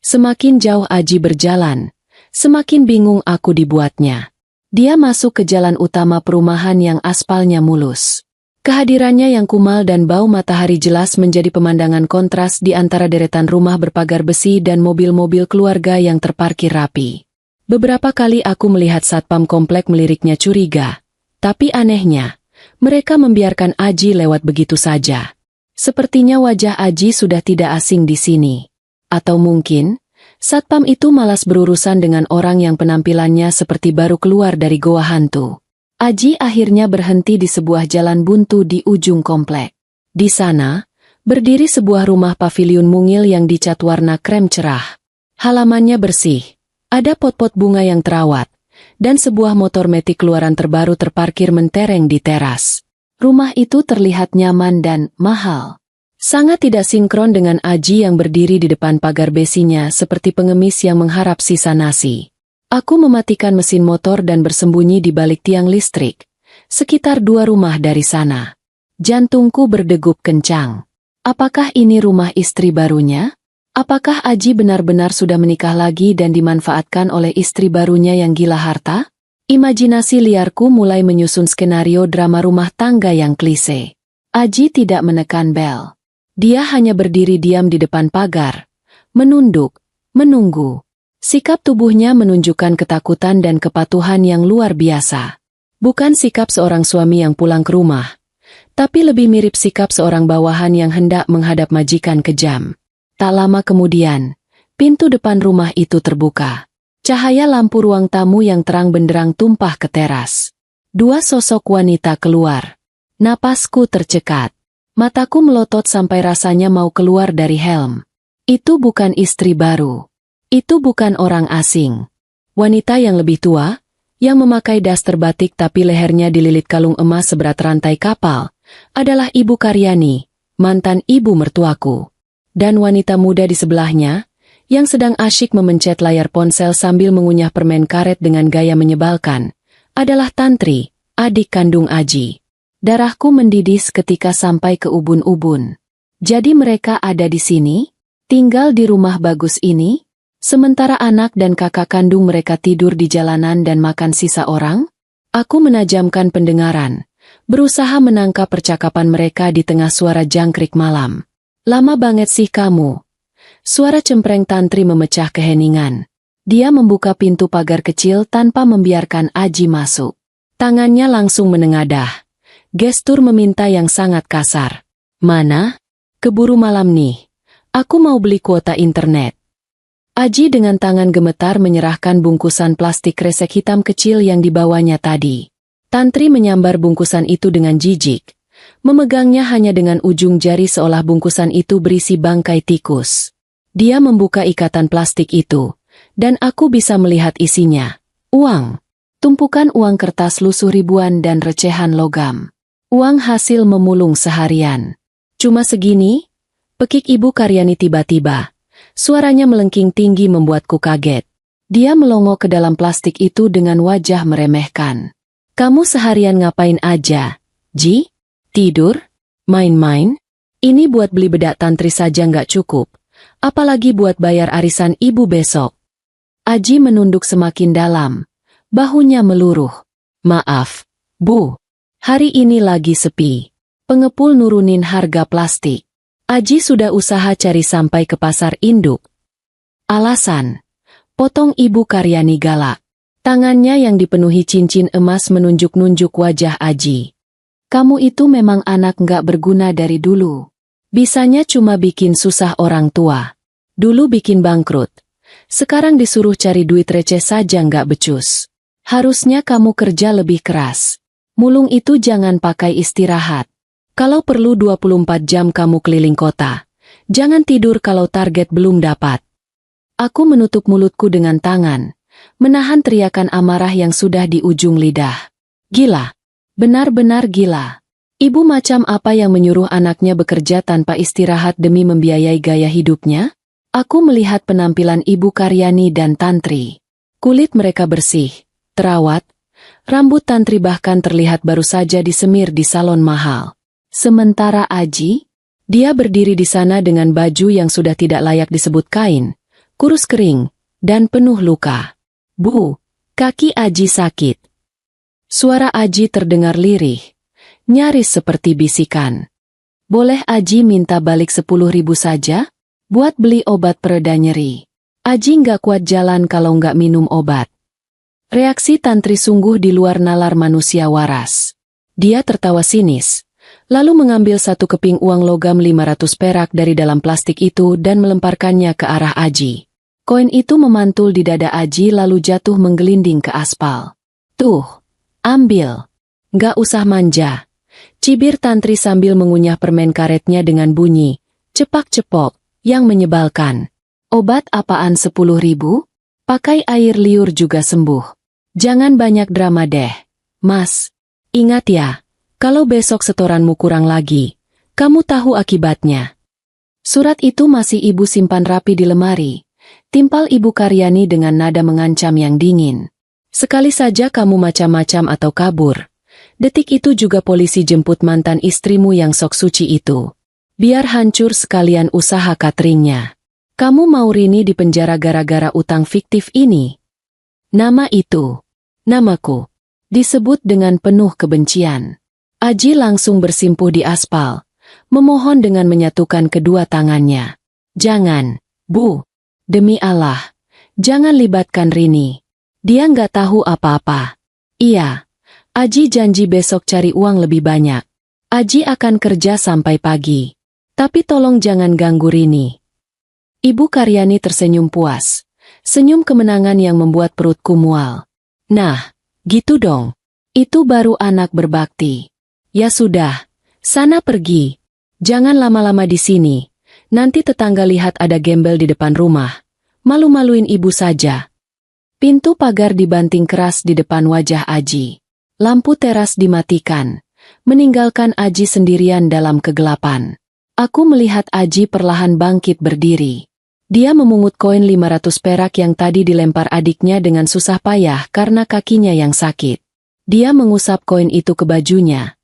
Semakin jauh Aji berjalan, semakin bingung aku dibuatnya. Dia masuk ke jalan utama perumahan yang aspalnya mulus. Kehadirannya yang kumal dan bau matahari jelas menjadi pemandangan kontras di antara deretan rumah berpagar besi dan mobil-mobil keluarga yang terparkir rapi. Beberapa kali aku melihat satpam komplek meliriknya curiga, tapi anehnya, mereka membiarkan Aji lewat begitu saja. Sepertinya wajah Aji sudah tidak asing di sini. Atau mungkin, satpam itu malas berurusan dengan orang yang penampilannya seperti baru keluar dari goa hantu. Aji akhirnya berhenti di sebuah jalan buntu di ujung komplek. Di sana, berdiri sebuah rumah paviliun mungil yang dicat warna krem cerah. Halamannya bersih, ada pot-pot bunga yang terawat, dan sebuah motor metik keluaran terbaru terparkir mentereng di teras. Rumah itu terlihat nyaman dan mahal. Sangat tidak sinkron dengan Aji yang berdiri di depan pagar besinya seperti pengemis yang mengharap sisa nasi. Aku mematikan mesin motor dan bersembunyi di balik tiang listrik, sekitar 2 rumah dari sana. Jantungku berdegup kencang. Apakah ini rumah istri barunya? Apakah Aji benar-benar sudah menikah lagi dan dimanfaatkan oleh istri barunya yang gila harta? Imajinasi liarku mulai menyusun skenario drama rumah tangga yang klise. Aji tidak menekan bel. Dia hanya berdiri diam di depan pagar, menunduk, menunggu. Sikap tubuhnya menunjukkan ketakutan dan kepatuhan yang luar biasa. Bukan sikap seorang suami yang pulang ke rumah, tapi lebih mirip sikap seorang bawahan yang hendak menghadap majikan kejam. Tak lama kemudian, pintu depan rumah itu terbuka. Cahaya lampu ruang tamu yang terang benderang tumpah ke teras. Dua sosok wanita keluar. Napasku tercekat. Mataku melotot sampai rasanya mau keluar dari helm. Itu bukan istri baru. Itu bukan orang asing. Wanita yang lebih tua, yang memakai daster batik tapi lehernya dililit kalung emas seberat rantai kapal, adalah Ibu Karyani, mantan ibu mertuaku. Dan wanita muda di sebelahnya, yang sedang asyik memencet layar ponsel sambil mengunyah permen karet dengan gaya menyebalkan, adalah Tantri, adik kandung Aji. Darahku mendidih ketika sampai ke ubun-ubun. Jadi mereka ada di sini, tinggal di rumah bagus ini? Sementara anak dan kakak kandung mereka tidur di jalanan dan makan sisa orang? Aku menajamkan pendengaran, berusaha menangkap percakapan mereka di tengah suara jangkrik malam. Lama banget sih kamu. Suara cempreng Tantri memecah keheningan. Dia membuka pintu pagar kecil tanpa membiarkan Aji masuk. Tangannya langsung menengadah. Gestur meminta yang sangat kasar. Mana? Keburu malam nih. Aku mau beli kuota internet. Aji dengan tangan gemetar menyerahkan bungkusan plastik kresek hitam kecil yang dibawanya tadi. Tantri menyambar bungkusan itu dengan jijik. Memegangnya hanya dengan ujung jari seolah bungkusan itu berisi bangkai tikus. Dia membuka ikatan plastik itu, dan aku bisa melihat isinya. Uang. Tumpukan uang kertas lusuh ribuan dan recehan logam. Uang hasil memulung seharian. Cuma segini? Pekik Ibu Karyani tiba-tiba. Suaranya melengking tinggi membuatku kaget. Dia melongo ke dalam plastik itu dengan wajah meremehkan. Kamu seharian ngapain aja, Ji? Tidur? Main-main? Ini buat beli bedak Tantri saja nggak cukup. Apalagi buat bayar arisan ibu besok. Aji menunduk semakin dalam. Bahunya meluruh. Maaf, Bu. Hari ini lagi sepi. Pengepul nurunin harga plastik. Aji sudah usaha cari sampai ke pasar induk. Alasan. Potong Ibu Karyani galak. Tangannya yang dipenuhi cincin emas menunjuk-nunjuk wajah Aji. Kamu itu memang anak nggak berguna dari dulu. Bisanya cuma bikin susah orang tua. Dulu bikin bangkrut. Sekarang disuruh cari duit receh saja nggak becus. Harusnya kamu kerja lebih keras. Mulung itu jangan pakai istirahat. Kalau perlu 24 jam kamu keliling kota. Jangan tidur kalau target belum dapat. Aku menutup mulutku dengan tangan, menahan teriakan amarah yang sudah di ujung lidah. Gila. Benar-benar gila. Ibu macam apa yang menyuruh anaknya bekerja tanpa istirahat demi membiayai gaya hidupnya? Aku melihat penampilan Ibu Karyani dan Tantri. Kulit mereka bersih, terawat. Rambut Tantri bahkan terlihat baru saja disemir di salon mahal. Sementara Aji, dia berdiri di sana dengan baju yang sudah tidak layak disebut kain, kurus kering, dan penuh luka. Bu, kaki Aji sakit. Suara Aji terdengar lirih, nyaris seperti bisikan. Boleh Aji minta balik 10.000 saja? Buat beli obat pereda nyeri. Aji nggak kuat jalan kalau nggak minum obat. Reaksi Tantri sungguh di luar nalar manusia waras. Dia tertawa sinis. Lalu mengambil satu keping uang logam 500 perak dari dalam plastik itu dan melemparkannya ke arah Aji. Koin itu memantul di dada Aji lalu jatuh menggelinding ke aspal. Tuh, ambil. Nggak usah manja. Cibir Tantri sambil mengunyah permen karetnya dengan bunyi cepak-cepok yang menyebalkan. Obat apaan 10.000? Pakai air liur juga sembuh. Jangan banyak drama deh, Mas. Ingat ya. Kalau besok setoranmu kurang lagi, kamu tahu akibatnya. Surat itu masih ibu simpan rapi di lemari. Timpal Ibu Karyani dengan nada mengancam yang dingin. Sekali saja kamu macam-macam atau kabur. Detik itu juga polisi jemput mantan istrimu yang sok suci itu. Biar hancur sekalian usaha cateringnya. Kamu mau Rini dipenjara gara-gara utang fiktif ini? Nama itu, namaku, disebut dengan penuh kebencian. Aji langsung bersimpuh di aspal, memohon dengan menyatukan kedua tangannya. Jangan, Bu. Demi Allah, jangan libatkan Rini. Dia nggak tahu apa-apa. Iya, Aji janji besok cari uang lebih banyak. Aji akan kerja sampai pagi. Tapi tolong jangan ganggu Rini. Ibu Karyani tersenyum puas. Senyum kemenangan yang membuat perutku mual. Nah, gitu dong. Itu baru anak berbakti. Ya sudah, sana pergi. Jangan lama-lama di sini. Nanti tetangga lihat ada gembel di depan rumah. Malu-maluin ibu saja. Pintu pagar dibanting keras di depan wajah Aji. Lampu teras dimatikan, meninggalkan Aji sendirian dalam kegelapan. Aku melihat Aji perlahan bangkit berdiri. Dia memungut koin 500 perak yang tadi dilempar adiknya dengan susah payah karena kakinya yang sakit. Dia mengusap koin itu ke bajunya,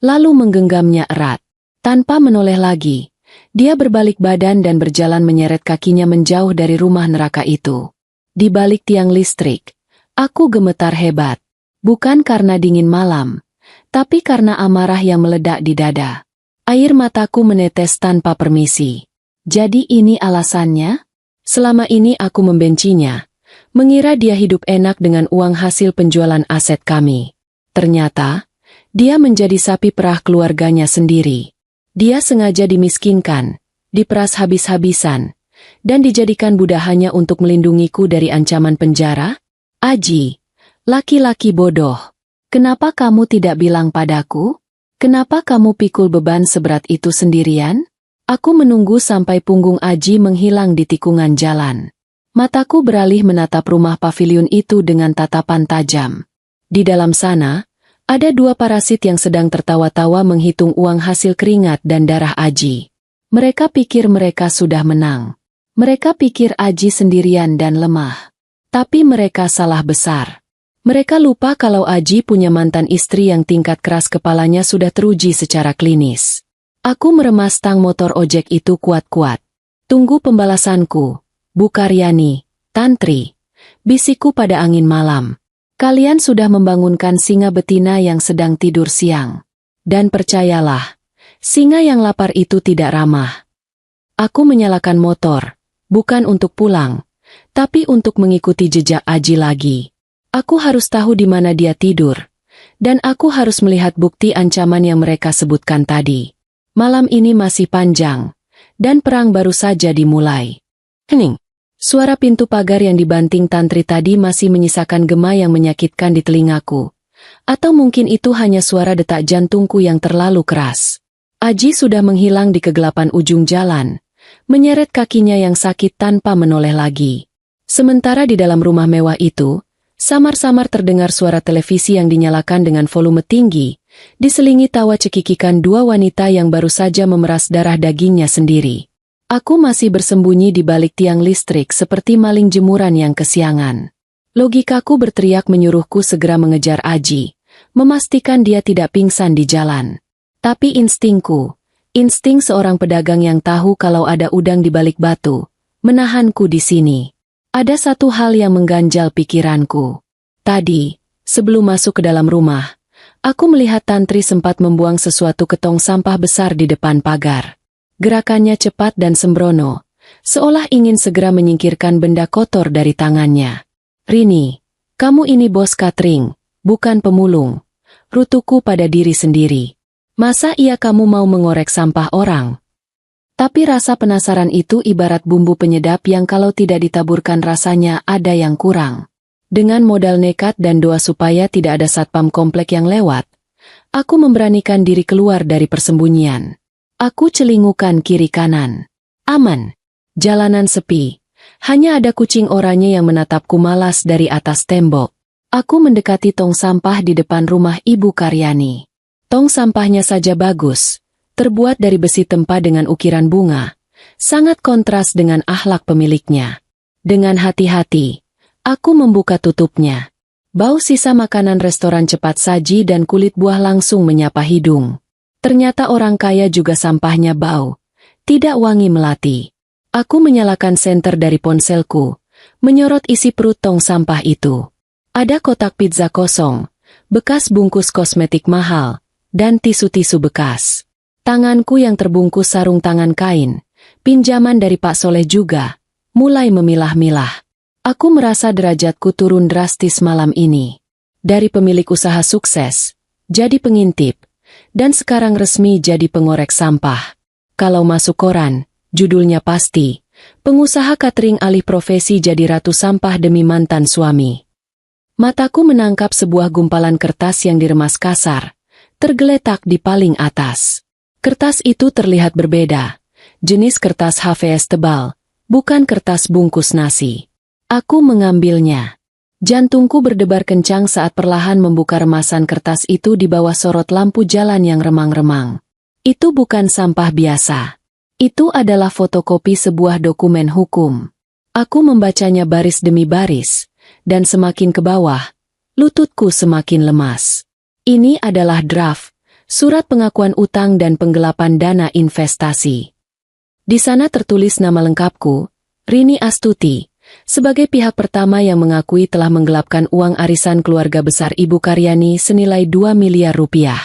lalu menggenggamnya erat. Tanpa menoleh lagi, dia berbalik badan dan berjalan menyeret kakinya menjauh dari rumah neraka itu. Di balik tiang listrik, aku gemetar hebat. Bukan karena dingin malam, tapi karena amarah yang meledak di dada. Air mataku menetes tanpa permisi. Jadi ini alasannya? Selama ini aku membencinya, mengira dia hidup enak dengan uang hasil penjualan aset kami. Ternyata, dia menjadi sapi perah keluarganya sendiri. Dia sengaja dimiskinkan, diperas habis-habisan, dan dijadikan budak hanya untuk melindungiku dari ancaman penjara? Aji, laki-laki bodoh. Kenapa kamu tidak bilang padaku? Kenapa kamu pikul beban seberat itu sendirian? Aku menunggu sampai punggung Aji menghilang di tikungan jalan. Mataku beralih menatap rumah pavilion itu dengan tatapan tajam. Di dalam sana, ada dua parasit yang sedang tertawa-tawa menghitung uang hasil keringat dan darah Aji. Mereka pikir mereka sudah menang. Mereka pikir Aji sendirian dan lemah. Tapi mereka salah besar. Mereka lupa kalau Aji punya mantan istri yang tingkat keras kepalanya sudah teruji secara klinis. Aku meremas tang motor ojek itu kuat-kuat. Tunggu pembalasanku, Bu Karyani, Tantri. Bisikku pada angin malam. Kalian sudah membangunkan singa betina yang sedang tidur siang. Dan percayalah, singa yang lapar itu tidak ramah. Aku menyalakan motor, bukan untuk pulang, tapi untuk mengikuti jejak Aji lagi. Aku harus tahu di mana dia tidur, dan aku harus melihat bukti ancaman yang mereka sebutkan tadi. Malam ini masih panjang, dan perang baru saja dimulai. Hening. Suara pintu pagar yang dibanting Tantri tadi masih menyisakan gema yang menyakitkan di telingaku. Atau mungkin itu hanya suara detak jantungku yang terlalu keras. Aji sudah menghilang di kegelapan ujung jalan, menyeret kakinya yang sakit tanpa menoleh lagi. Sementara di dalam rumah mewah itu, samar-samar terdengar suara televisi yang dinyalakan dengan volume tinggi, diselingi tawa cekikikan dua wanita yang baru saja memeras darah dagingnya sendiri. Aku masih bersembunyi di balik tiang listrik seperti maling jemuran yang kesiangan. Logikaku berteriak menyuruhku segera mengejar Aji, memastikan dia tidak pingsan di jalan. Tapi insting seorang pedagang yang tahu kalau ada udang di balik batu, menahanku di sini. Ada satu hal yang mengganjal pikiranku. Tadi, sebelum masuk ke dalam rumah, aku melihat Tantri sempat membuang sesuatu ke tong sampah besar di depan pagar. Gerakannya cepat dan sembrono, seolah ingin segera menyingkirkan benda kotor dari tangannya. Rini, kamu ini bos catering, bukan pemulung. Rutuku pada diri sendiri. Masa iya kamu mau mengorek sampah orang? Tapi rasa penasaran itu ibarat bumbu penyedap yang kalau tidak ditaburkan rasanya ada yang kurang. Dengan modal nekat dan doa supaya tidak ada satpam komplek yang lewat, aku memberanikan diri keluar dari persembunyian. Aku celingukan kiri kanan. Aman. Jalanan sepi. Hanya ada kucing oranye yang menatapku malas dari atas tembok. Aku mendekati tong sampah di depan rumah Ibu Karyani. Tong sampahnya saja bagus. Terbuat dari besi tempa dengan ukiran bunga, sangat kontras dengan akhlak pemiliknya. Dengan hati-hati, aku membuka tutupnya. Bau sisa makanan restoran cepat saji dan kulit buah langsung menyapa hidung. Ternyata orang kaya juga sampahnya bau, tidak wangi melati. Aku menyalakan senter dari ponselku, menyorot isi perut tong sampah itu. Ada kotak pizza kosong, bekas bungkus kosmetik mahal, dan tisu-tisu bekas. Tanganku yang terbungkus sarung tangan kain, pinjaman dari Pak Soleh juga, mulai memilah-milah. Aku merasa derajatku turun drastis malam ini. Dari pemilik usaha sukses, jadi pengintip, dan sekarang resmi jadi pengorek sampah. Kalau masuk koran, judulnya pasti, pengusaha catering alih profesi jadi ratu sampah demi mantan suami. Mataku menangkap sebuah gumpalan kertas yang diremas kasar, tergeletak di paling atas. Kertas itu terlihat berbeda, jenis kertas HVS tebal, bukan kertas bungkus nasi. Aku mengambilnya. Jantungku berdebar kencang saat perlahan membuka remasan kertas itu di bawah sorot lampu jalan yang remang-remang. Itu bukan sampah biasa. Itu adalah fotokopi sebuah dokumen hukum. Aku membacanya baris demi baris, dan semakin ke bawah, lututku semakin lemas. Ini adalah draft, surat pengakuan utang dan penggelapan dana investasi. Di sana tertulis nama lengkapku, Rini Astuti, sebagai pihak pertama yang mengakui telah menggelapkan uang arisan keluarga besar Ibu Karyani senilai 2 miliar rupiah.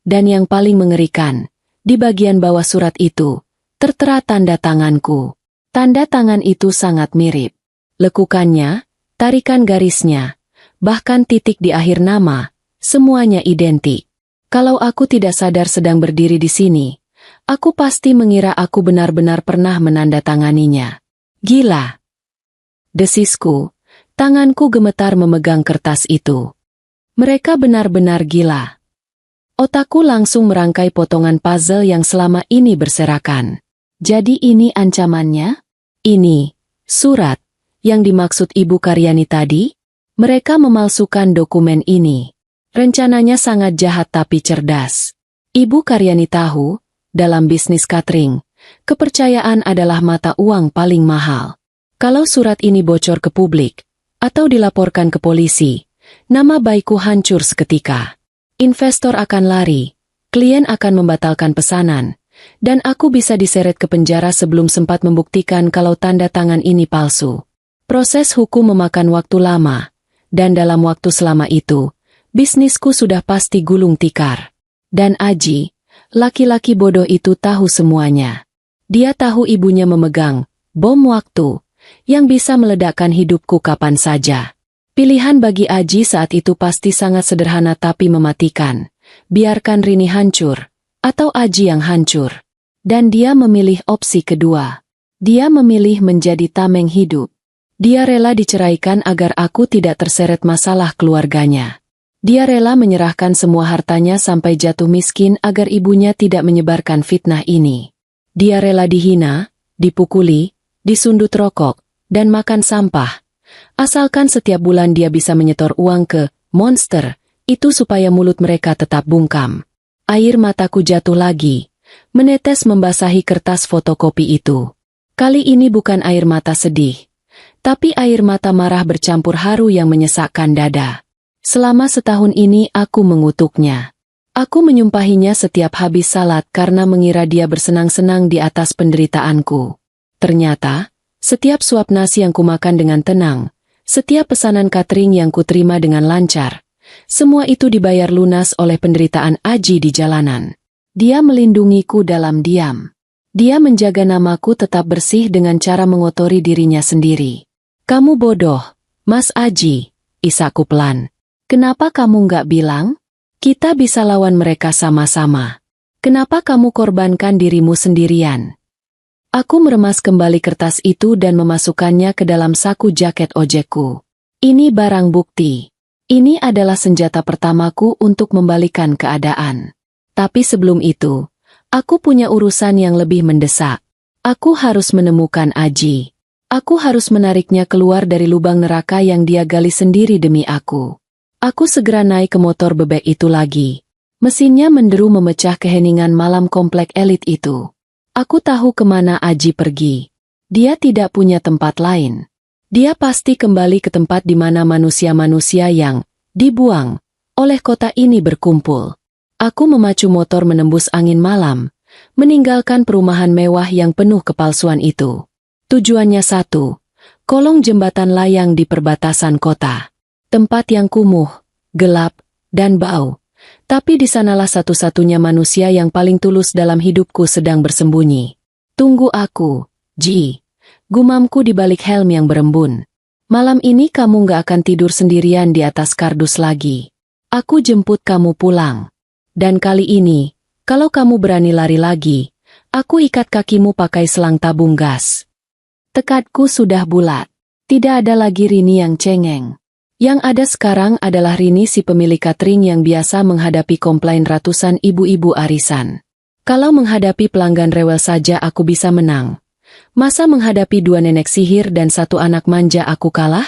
Dan yang paling mengerikan, di bagian bawah surat itu, tertera tanda tanganku. Tanda tangan itu sangat mirip. Lekukannya, tarikan garisnya, bahkan titik di akhir nama, semuanya identik. Kalau aku tidak sadar sedang berdiri di sini, aku pasti mengira aku benar-benar pernah menandatanganinya. Gila! Desisku, tanganku gemetar memegang kertas itu. Mereka benar-benar gila. Otakku langsung merangkai potongan puzzle yang selama ini berserakan. Jadi ini ancamannya? Ini, surat, yang dimaksud Ibu Karyani tadi? Mereka memalsukan dokumen ini. Rencananya sangat jahat tapi cerdas. Ibu Karyani tahu, dalam bisnis catering, kepercayaan adalah mata uang paling mahal. Kalau surat ini bocor ke publik, atau dilaporkan ke polisi, nama baikku hancur seketika. Investor akan lari, klien akan membatalkan pesanan, dan aku bisa diseret ke penjara sebelum sempat membuktikan kalau tanda tangan ini palsu. Proses hukum memakan waktu lama, dan dalam waktu selama itu, bisnisku sudah pasti gulung tikar. Dan Aji, laki-laki bodoh itu tahu semuanya. Dia tahu ibunya memegang bom waktu, yang bisa meledakkan hidupku kapan saja. Pilihan bagi Aji saat itu pasti sangat sederhana tapi mematikan. Biarkan Rini hancur, atau Aji yang hancur. Dan dia memilih opsi kedua. Dia memilih menjadi tameng hidup. Dia rela diceraikan agar aku tidak terseret masalah keluarganya. Dia rela menyerahkan semua hartanya sampai jatuh miskin agar ibunya tidak menyebarkan fitnah ini. Dia rela dihina, dipukuli, disundut rokok, dan makan sampah. Asalkan setiap bulan dia bisa menyetor uang ke monster, itu supaya mulut mereka tetap bungkam. Air mataku jatuh lagi, menetes membasahi kertas fotokopi itu. Kali ini bukan air mata sedih, tapi air mata marah bercampur haru yang menyesakkan dada. Selama setahun ini aku mengutuknya. Aku menyumpahinya setiap habis salat karena mengira dia bersenang-senang di atas penderitaanku. Ternyata, setiap suap nasi yang kumakan dengan tenang, setiap pesanan catering yang kuterima dengan lancar, semua itu dibayar lunas oleh penderitaan Aji di jalanan. Dia melindungiku dalam diam. Dia menjaga namaku tetap bersih dengan cara mengotori dirinya sendiri. Kamu bodoh, Mas Aji, isaku pelan. Kenapa kamu nggak bilang? Kita bisa lawan mereka sama-sama. Kenapa kamu korbankan dirimu sendirian? Aku meremas kembali kertas itu dan memasukkannya ke dalam saku jaket ojekku. Ini barang bukti. Ini adalah senjata pertamaku untuk membalikan keadaan. Tapi sebelum itu, aku punya urusan yang lebih mendesak. Aku harus menemukan Aji. Aku harus menariknya keluar dari lubang neraka yang dia gali sendiri demi aku. Aku segera naik ke motor bebek itu lagi. Mesinnya menderu memecah keheningan malam komplek elit itu. Aku tahu kemana Aji pergi. Dia tidak punya tempat lain. Dia pasti kembali ke tempat di mana manusia-manusia yang dibuang oleh kota ini berkumpul. Aku memacu motor menembus angin malam, meninggalkan perumahan mewah yang penuh kepalsuan itu. Tujuannya satu, kolong jembatan layang di perbatasan kota. Tempat yang kumuh, gelap, dan bau. Tapi di sanalah satu-satunya manusia yang paling tulus dalam hidupku sedang bersembunyi. Tunggu aku, Ji. Gumamku di balik helm yang berembun. Malam ini kamu gak akan tidur sendirian di atas kardus lagi. Aku jemput kamu pulang. Dan kali ini, kalau kamu berani lari lagi, aku ikat kakimu pakai selang tabung gas. Tekadku sudah bulat. Tidak ada lagi Rini yang cengeng. Yang ada sekarang adalah Rini si pemilik catering yang biasa menghadapi komplain ratusan ibu-ibu arisan. Kalau menghadapi pelanggan rewel saja aku bisa menang. Masa menghadapi 2 nenek sihir dan 1 anak manja aku kalah?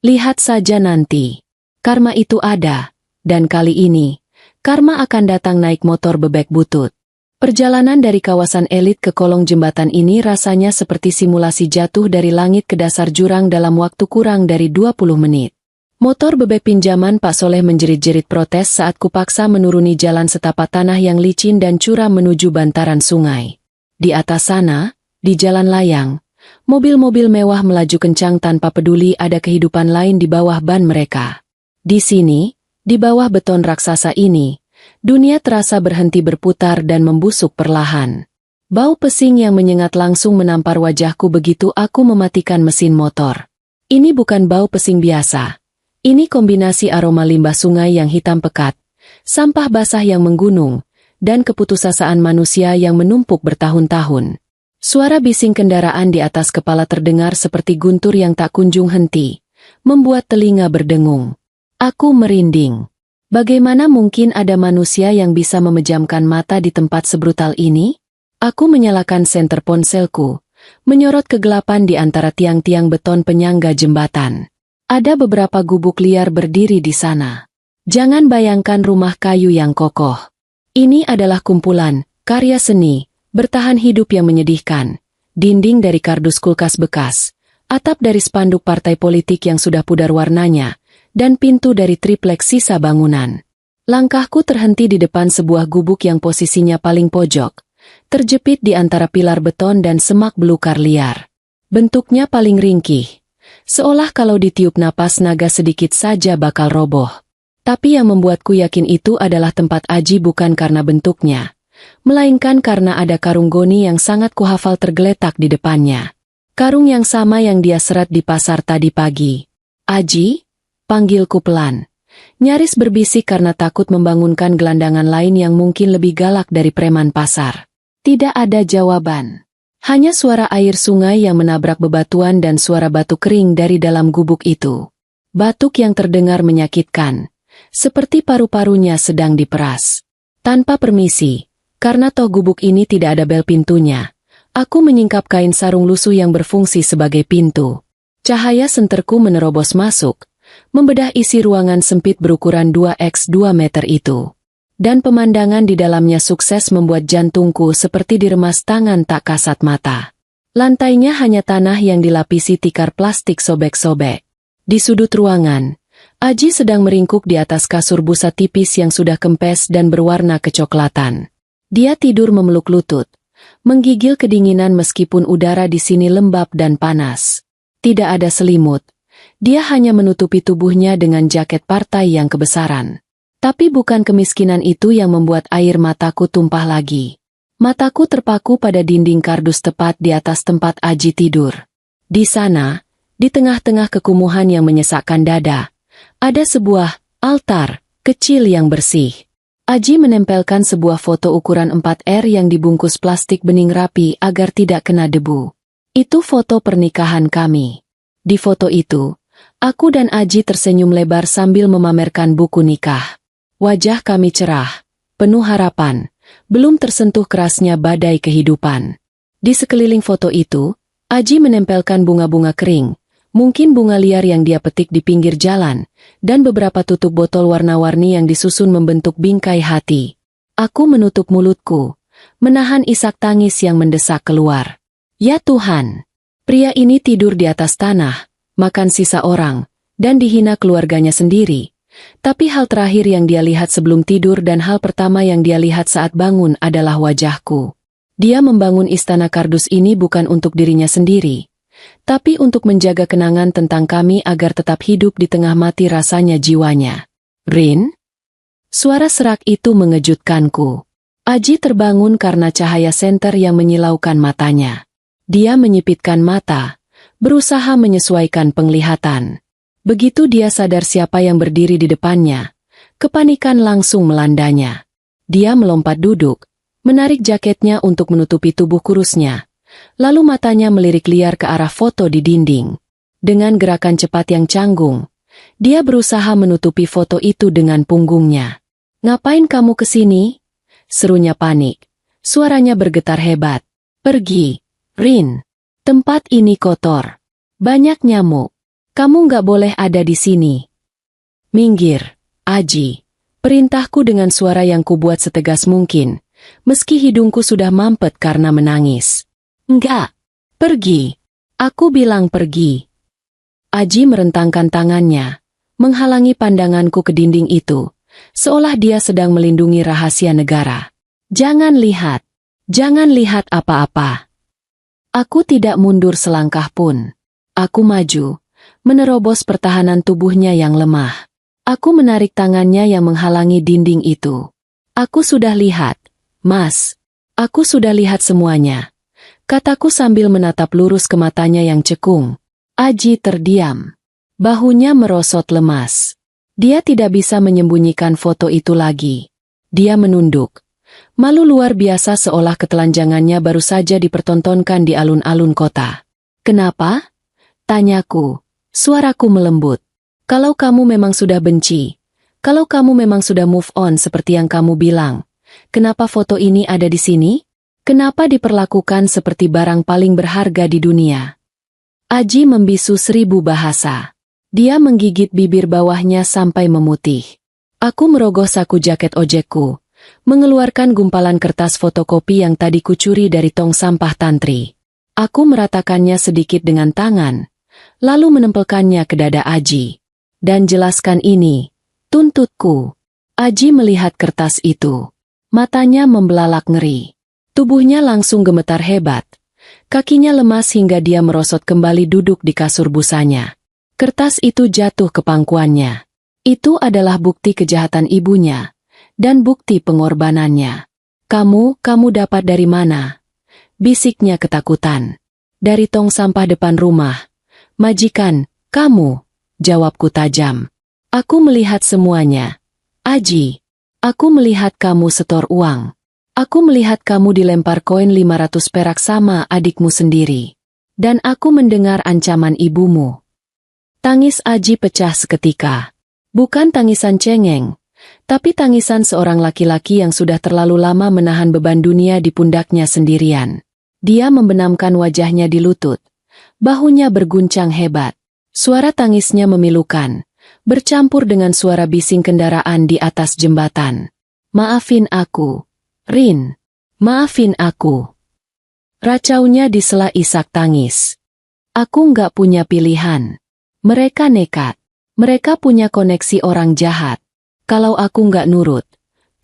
Lihat saja nanti. Karma itu ada, dan kali ini, karma akan datang naik motor bebek butut. Perjalanan dari kawasan elit ke kolong jembatan ini rasanya seperti simulasi jatuh dari langit ke dasar jurang dalam waktu kurang dari 20 menit. Motor bebek pinjaman Pak Soleh menjerit-jerit protes saat kupaksa menuruni jalan setapak tanah yang licin dan curam menuju bantaran sungai. Di atas sana, di jalan layang, mobil-mobil mewah melaju kencang tanpa peduli ada kehidupan lain di bawah ban mereka. Di sini, di bawah beton raksasa ini, dunia terasa berhenti berputar dan membusuk perlahan. Bau pesing yang menyengat langsung menampar wajahku begitu aku mematikan mesin motor. Ini bukan bau pesing biasa. Ini kombinasi aroma limbah sungai yang hitam pekat, sampah basah yang menggunung, dan keputusasaan manusia yang menumpuk bertahun-tahun. Suara bising kendaraan di atas kepala terdengar seperti guntur yang tak kunjung henti, membuat telinga berdengung. Aku merinding. Bagaimana mungkin ada manusia yang bisa memejamkan mata di tempat sebrutal ini? Aku menyalakan senter ponselku, menyorot kegelapan di antara tiang-tiang beton penyangga jembatan. Ada beberapa gubuk liar berdiri di sana. Jangan bayangkan rumah kayu yang kokoh. Ini adalah kumpulan karya seni, bertahan hidup yang menyedihkan. Dinding dari kardus kulkas bekas, atap dari spanduk partai politik yang sudah pudar warnanya, dan pintu dari tripleks sisa bangunan. Langkahku terhenti di depan sebuah gubuk yang posisinya paling pojok, terjepit di antara pilar beton dan semak belukar liar. Bentuknya paling ringkih, seolah kalau ditiup napas naga sedikit saja bakal roboh. Tapi yang membuatku yakin itu adalah tempat Aji bukan karena bentuknya, melainkan karena ada karung goni yang sangat kuhafal tergeletak di depannya. Karung yang sama yang dia seret di pasar tadi pagi. Aji? Panggilku pelan. Nyaris berbisik karena takut membangunkan gelandangan lain yang mungkin lebih galak dari preman pasar. Tidak ada jawaban. Hanya suara air sungai yang menabrak bebatuan dan suara batu kering dari dalam gubuk itu. Batuk yang terdengar menyakitkan, seperti paru-parunya sedang diperas. Tanpa permisi, karena toh gubuk ini tidak ada bel pintunya, aku menyingkap kain sarung lusuh yang berfungsi sebagai pintu. Cahaya senterku menerobos masuk, membedah isi ruangan sempit berukuran 2x2 meter itu. Dan pemandangan di dalamnya sukses membuat jantungku seperti diremas tangan tak kasat mata. Lantainya hanya tanah yang dilapisi tikar plastik sobek-sobek. Di sudut ruangan, Aji sedang meringkuk di atas kasur busa tipis yang sudah kempes dan berwarna kecoklatan. Dia tidur memeluk lutut, menggigil kedinginan meskipun udara di sini lembab dan panas. Tidak ada selimut. Dia hanya menutupi tubuhnya dengan jaket partai yang kebesaran. Tapi bukan kemiskinan itu yang membuat air mataku tumpah lagi. Mataku terpaku pada dinding kardus tepat di atas tempat Aji tidur. Di sana, di tengah-tengah kekumuhan yang menyesakkan dada, ada sebuah altar kecil yang bersih. Aji menempelkan sebuah foto ukuran 4R yang dibungkus plastik bening rapi agar tidak kena debu. Itu foto pernikahan kami. Di foto itu, aku dan Aji tersenyum lebar sambil memamerkan buku nikah. Wajah kami cerah, penuh harapan, belum tersentuh kerasnya badai kehidupan. Di sekeliling foto itu, Aji menempelkan bunga-bunga kering, mungkin bunga liar yang dia petik di pinggir jalan, dan beberapa tutup botol warna-warni yang disusun membentuk bingkai hati. Aku menutup mulutku, menahan isak tangis yang mendesak keluar. Ya Tuhan! Pria ini tidur di atas tanah, makan sisa orang, dan dihina keluarganya sendiri. Tapi hal terakhir yang dia lihat sebelum tidur dan hal pertama yang dia lihat saat bangun adalah wajahku. Dia membangun istana kardus ini bukan untuk dirinya sendiri, tapi untuk menjaga kenangan tentang kami agar tetap hidup di tengah mati rasanya jiwanya. Rin? Suara serak itu mengejutkanku. Aji terbangun karena cahaya senter yang menyilaukan matanya. Dia menyipitkan mata, berusaha menyesuaikan penglihatan. Begitu dia sadar siapa yang berdiri di depannya, kepanikan langsung melandanya. Dia melompat duduk, menarik jaketnya untuk menutupi tubuh kurusnya, lalu matanya melirik liar ke arah foto di dinding. Dengan gerakan cepat yang canggung, dia berusaha menutupi foto itu dengan punggungnya. "Ngapain kamu kesini?" serunya panik. Suaranya bergetar hebat. "Pergi, Rin. Tempat ini kotor. Banyak nyamuk. Kamu nggak boleh ada di sini." "Minggir, Aji," perintahku dengan suara yang kubuat setegas mungkin, meski hidungku sudah mampet karena menangis. "Enggak. Pergi. Aku bilang pergi." Aji merentangkan tangannya, menghalangi pandanganku ke dinding itu, seolah dia sedang melindungi rahasia negara. "Jangan lihat. Jangan lihat apa-apa." Aku tidak mundur selangkah pun. Aku maju, menerobos pertahanan tubuhnya yang lemah. Aku menarik tangannya yang menghalangi dinding itu. "Aku sudah lihat, Mas. Aku sudah lihat semuanya," kataku sambil menatap lurus ke matanya yang cekung. Aji terdiam. Bahunya merosot lemas. Dia tidak bisa menyembunyikan foto itu lagi. Dia menunduk. Malu luar biasa seolah ketelanjangannya baru saja dipertontonkan di alun-alun kota. "Kenapa?" tanyaku. Suaraku melembut. "Kalau kamu memang sudah benci, kalau kamu memang sudah move on seperti yang kamu bilang, kenapa foto ini ada di sini? Kenapa diperlakukan seperti barang paling berharga di dunia?" Aji membisu 1000 bahasa. Dia menggigit bibir bawahnya sampai memutih. Aku merogoh saku jaket ojekku, mengeluarkan gumpalan kertas fotokopi yang tadi kucuri dari tong sampah tantri. Aku meratakannya sedikit dengan tangan, lalu menempelkannya ke dada Aji. "Dan jelaskan ini," tuntutku. Aji melihat kertas itu. Matanya membelalak ngeri. Tubuhnya langsung gemetar hebat. Kakinya lemas hingga dia merosot kembali duduk di kasur busanya. Kertas itu jatuh ke pangkuannya. Itu adalah bukti kejahatan ibunya, dan bukti pengorbanannya. Kamu dapat dari mana?" bisiknya ketakutan. "Dari tong sampah depan rumah." "Majikan, kamu," jawabku tajam. "Aku melihat semuanya. Aji, aku melihat kamu setor uang. Aku melihat kamu dilempar koin 500 perak sama adikmu sendiri. Dan aku mendengar ancaman ibumu." Tangis Aji pecah seketika. Bukan tangisan cengeng, tapi tangisan seorang laki-laki yang sudah terlalu lama menahan beban dunia di pundaknya sendirian. Dia membenamkan wajahnya di lutut. Bahunya berguncang hebat. Suara tangisnya memilukan, bercampur dengan suara bising kendaraan di atas jembatan. "Maafin aku, Rin. Maafin aku." Racaunya disela isak tangis. "Aku nggak punya pilihan. Mereka nekat. Mereka punya koneksi orang jahat. Kalau aku nggak nurut,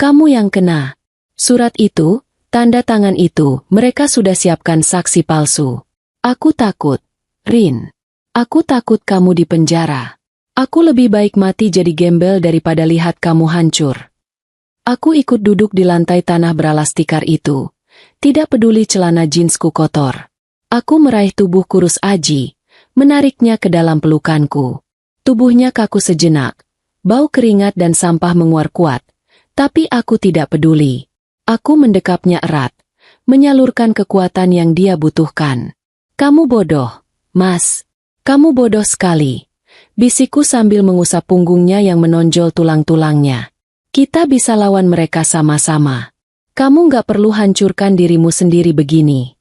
kamu yang kena." Surat itu, tanda tangan itu, mereka sudah siapkan saksi palsu. Aku takut, Rin. Aku takut kamu di penjara. Aku lebih baik mati jadi gembel daripada lihat kamu hancur. Aku ikut duduk di lantai tanah beralas tikar itu. Tidak peduli celana jeansku kotor. Aku meraih tubuh kurus Aji, menariknya ke dalam pelukanku. Tubuhnya kaku sejenak. Bau keringat dan sampah menguar kuat. Tapi aku tidak peduli. Aku mendekapnya erat, menyalurkan kekuatan yang dia butuhkan. "Kamu bodoh, Mas. Kamu bodoh sekali," bisikku sambil mengusap punggungnya yang menonjol tulang-tulangnya. "Kita bisa lawan mereka sama-sama. Kamu nggak perlu hancurkan dirimu sendiri begini."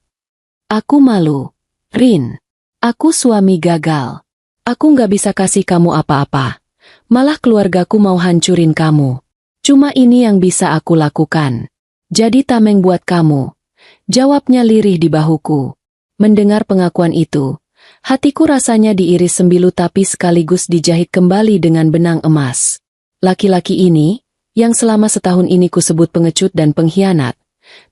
Aku malu. "Rin, aku suami gagal. Aku nggak bisa kasih kamu apa-apa. Malah keluargaku mau hancurin kamu. Cuma ini yang bisa aku lakukan. Jadi tameng buat kamu," jawabnya lirih di bahuku. Mendengar pengakuan itu, hatiku rasanya diiris sembilu tapi sekaligus dijahit kembali dengan benang emas. Laki-laki ini, yang selama setahun ini kusebut pengecut dan pengkhianat,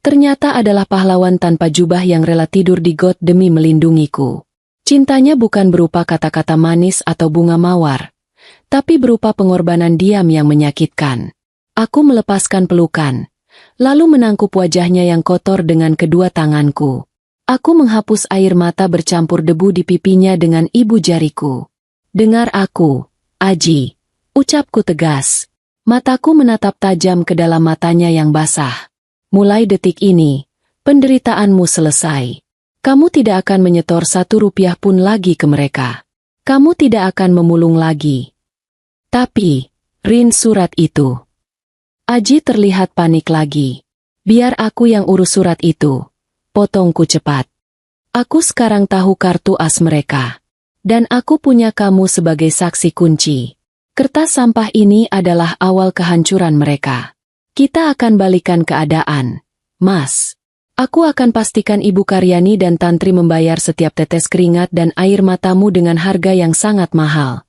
ternyata adalah pahlawan tanpa jubah yang rela tidur di got demi melindungiku. Cintanya bukan berupa kata-kata manis atau bunga mawar, tapi berupa pengorbanan diam yang menyakitkan. Aku melepaskan pelukan, lalu menangkup wajahnya yang kotor dengan kedua tanganku. Aku menghapus air mata bercampur debu di pipinya dengan ibu jariku. "Dengar aku, Aji," ucapku tegas. Mataku menatap tajam ke dalam matanya yang basah. "Mulai detik ini, penderitaanmu selesai. Kamu tidak akan menyetor 1 rupiah pun lagi ke mereka. Kamu tidak akan memulung lagi. Tapi, Rin, surat itu. Aji terlihat panik lagi. Biar aku yang urus surat itu. Potongku cepat. Aku sekarang tahu kartu as mereka. Dan aku punya kamu sebagai saksi kunci. Kertas sampah ini adalah awal kehancuran mereka. Kita akan balikan keadaan. Mas. Aku akan pastikan Ibu Karyani dan Tantri membayar setiap tetes keringat dan air matamu dengan harga yang sangat mahal.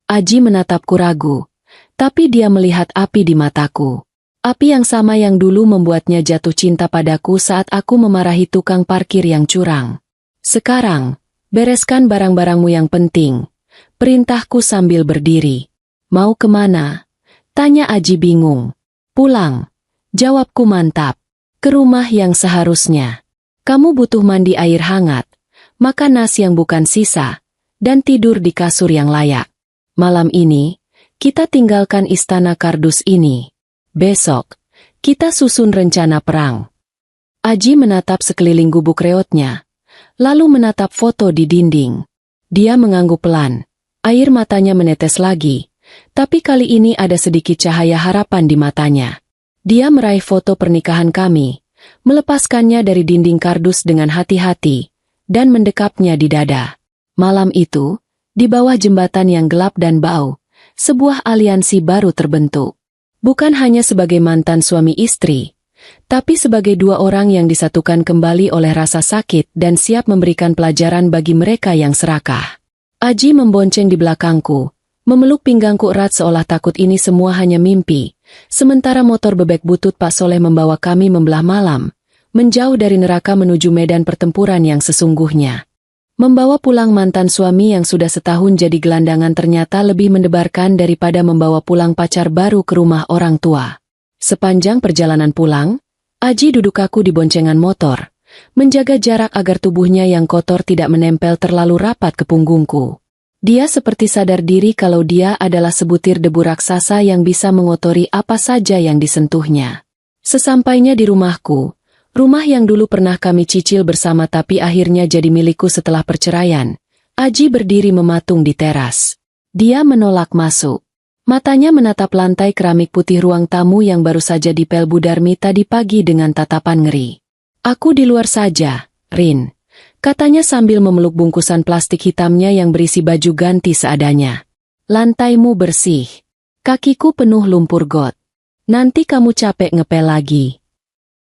Aji menatapku ragu. Tapi dia melihat api di mataku. Api yang sama yang dulu membuatnya jatuh cinta padaku saat aku memarahi tukang parkir yang curang. Sekarang, bereskan barang-barangmu yang penting. Perintahku sambil berdiri. Mau kemana? Tanya Aji bingung. Pulang. Jawabku mantap. Ke rumah yang seharusnya. Kamu butuh mandi air hangat, makan nasi yang bukan sisa, dan tidur di kasur yang layak. Malam ini, kita tinggalkan istana kardus ini. Besok, kita susun rencana perang. Aji menatap sekeliling gubuk reotnya, lalu menatap foto di dinding. Dia mengangguk pelan. Air matanya menetes lagi, tapi kali ini ada sedikit cahaya harapan di matanya. Dia meraih foto pernikahan kami, melepaskannya dari dinding kardus dengan hati-hati, dan mendekapnya di dada. Malam itu, di bawah jembatan yang gelap dan bau, sebuah aliansi baru terbentuk. Bukan hanya sebagai mantan suami istri, tapi sebagai 2 orang yang disatukan kembali oleh rasa sakit dan siap memberikan pelajaran bagi mereka yang serakah. Aji membonceng di belakangku, memeluk pinggangku erat seolah takut ini semua hanya mimpi. Sementara motor bebek butut Pak Soleh membawa kami membelah malam, menjauh dari neraka menuju medan pertempuran yang sesungguhnya. Membawa pulang mantan suami yang sudah setahun jadi gelandangan ternyata lebih mendebarkan daripada membawa pulang pacar baru ke rumah orang tua. Sepanjang perjalanan pulang, Aji duduk kaku di boncengan motor, menjaga jarak agar tubuhnya yang kotor tidak menempel terlalu rapat ke punggungku. Dia seperti sadar diri kalau dia adalah sebutir debu raksasa yang bisa mengotori apa saja yang disentuhnya. Sesampainya di rumahku, rumah yang dulu pernah kami cicil bersama tapi akhirnya jadi milikku setelah perceraian, Aji berdiri mematung di teras. Dia menolak masuk. Matanya menatap lantai keramik putih ruang tamu yang baru saja dipel Bu Darmi tadi pagi dengan tatapan ngeri. Aku di luar saja, Rin. Katanya sambil memeluk bungkusan plastik hitamnya yang berisi baju ganti seadanya. Lantaimu bersih. Kakiku penuh lumpur got. Nanti kamu capek ngepel lagi.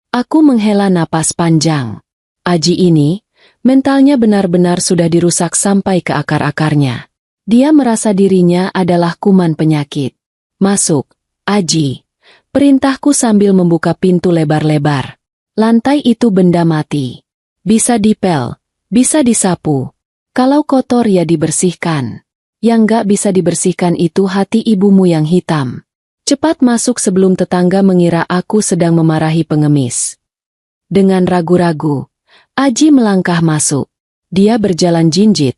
Aku menghela napas panjang. Aji ini, mentalnya benar-benar sudah dirusak sampai ke akar-akarnya. Dia merasa dirinya adalah kuman penyakit. Masuk, Aji. Perintahku sambil membuka pintu lebar-lebar. Lantai itu benda mati. Bisa dipel. Bisa disapu. Kalau kotor ya dibersihkan. Yang gak bisa dibersihkan itu hati ibumu yang hitam. Cepat masuk sebelum tetangga mengira aku sedang memarahi pengemis. Dengan ragu-ragu, Aji melangkah masuk. Dia berjalan jinjit,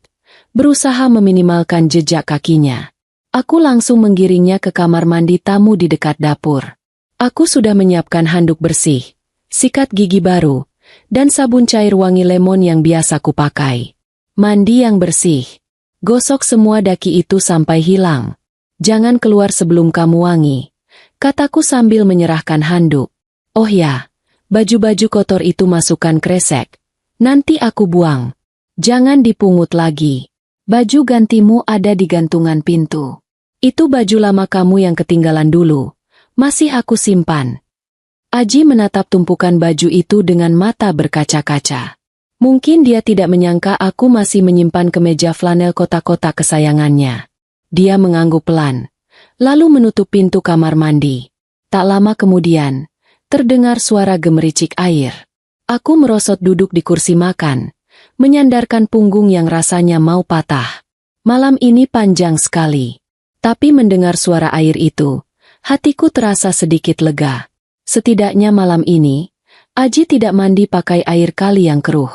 berusaha meminimalkan jejak kakinya. Aku langsung menggiringnya ke kamar mandi tamu di dekat dapur. Aku sudah menyiapkan handuk bersih, sikat gigi baru, dan sabun cair wangi lemon yang biasa kupakai. Mandi yang bersih. Gosok semua daki itu sampai hilang. Jangan keluar sebelum kamu wangi, kataku sambil menyerahkan handuk. Oh ya, baju-baju kotor itu masukkan kresek. Nanti aku buang. Jangan dipungut lagi. Baju gantimu ada di gantungan pintu. Itu baju lama kamu yang ketinggalan dulu. Masih aku simpan. Aji menatap tumpukan baju itu dengan mata berkaca-kaca. Mungkin dia tidak menyangka aku masih menyimpan kemeja flanel kotak-kotak kesayangannya. Dia mengangguk pelan, lalu menutup pintu kamar mandi. Tak lama kemudian, terdengar suara gemericik air. Aku merosot duduk di kursi makan, menyandarkan punggung yang rasanya mau patah. Malam ini panjang sekali. Tapi mendengar suara air itu, hatiku terasa sedikit lega. Setidaknya malam ini, Aji tidak mandi pakai air kali yang keruh.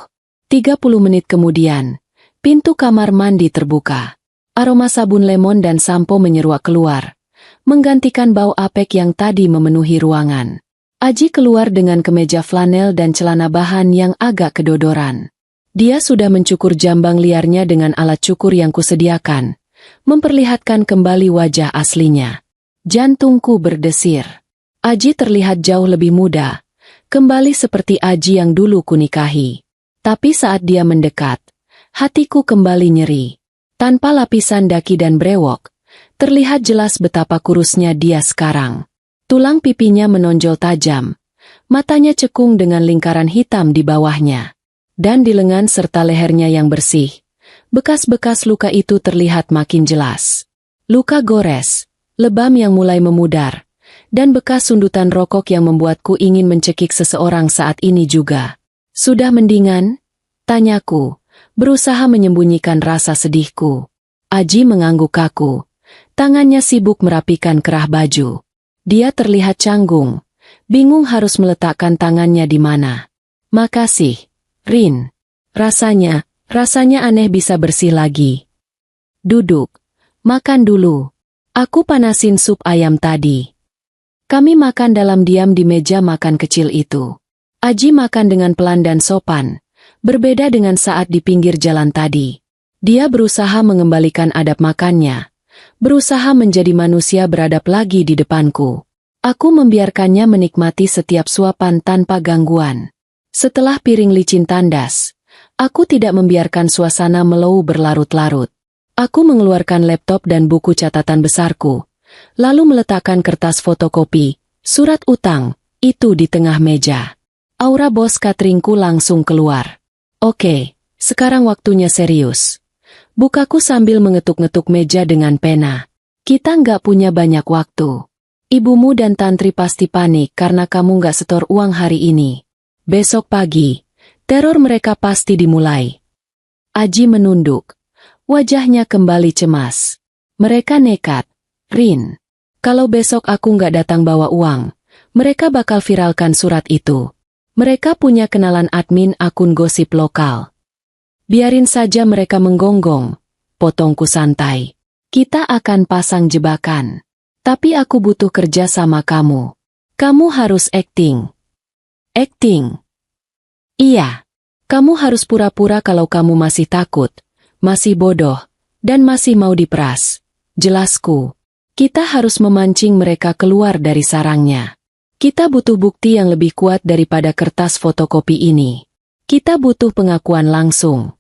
30 menit kemudian, pintu kamar mandi terbuka. Aroma sabun lemon dan sampo menyeruak keluar, menggantikan bau apek yang tadi memenuhi ruangan. Aji keluar dengan kemeja flanel dan celana bahan yang agak kedodoran. Dia sudah mencukur jambang liarnya dengan alat cukur yang kusediakan, memperlihatkan kembali wajah aslinya. Jantungku berdesir. Aji terlihat jauh lebih muda, kembali seperti Aji yang dulu kunikahi. Tapi saat dia mendekat, hatiku kembali nyeri. Tanpa lapisan daki dan brewok, terlihat jelas betapa kurusnya dia sekarang. Tulang pipinya menonjol tajam, matanya cekung dengan lingkaran hitam di bawahnya. Dan di lengan serta lehernya yang bersih, bekas-bekas luka itu terlihat makin jelas. Luka gores, lebam yang mulai memudar, dan bekas sundutan rokok yang membuatku ingin mencekik seseorang saat ini juga. Sudah mendingan? Tanyaku, berusaha menyembunyikan rasa sedihku. Aji mengangguk kaku, tangannya sibuk merapikan kerah baju. Dia terlihat canggung, bingung harus meletakkan tangannya di mana. Makasih, Rin. Rasanya aneh bisa bersih lagi. Duduk, makan dulu. Aku panasin sup ayam tadi. Kami makan dalam diam di meja makan kecil itu. Aji makan dengan pelan dan sopan, berbeda dengan saat di pinggir jalan tadi. Dia berusaha mengembalikan adab makannya, berusaha menjadi manusia beradab lagi di depanku. Aku membiarkannya menikmati setiap suapan tanpa gangguan. Setelah piring licin tandas, aku tidak membiarkan suasana melou berlarut-larut. Aku mengeluarkan laptop dan buku catatan besarku, lalu meletakkan kertas fotokopi, surat utang, itu di tengah meja. Aura bos cateringku langsung keluar. Oke, sekarang waktunya serius. Bukaku sambil mengetuk-ngetuk meja dengan pena. Kita nggak punya banyak waktu. Ibumu dan tantri pasti panik karena kamu nggak setor uang hari ini. Besok pagi, teror mereka pasti dimulai. Aji menunduk. Wajahnya kembali cemas. Mereka nekat. Rin, kalau besok aku nggak datang bawa uang, mereka bakal viralkan surat itu. Mereka punya kenalan admin akun gosip lokal. Biarin saja mereka menggonggong. Potongku santai. Kita akan pasang jebakan. Tapi aku butuh kerja sama kamu. Kamu harus acting. Acting. Iya. Kamu harus pura-pura kalau kamu masih takut, masih bodoh, dan masih mau diperas. Jelasku. Kita harus memancing mereka keluar dari sarangnya. Kita butuh bukti yang lebih kuat daripada kertas fotokopi ini. Kita butuh pengakuan langsung.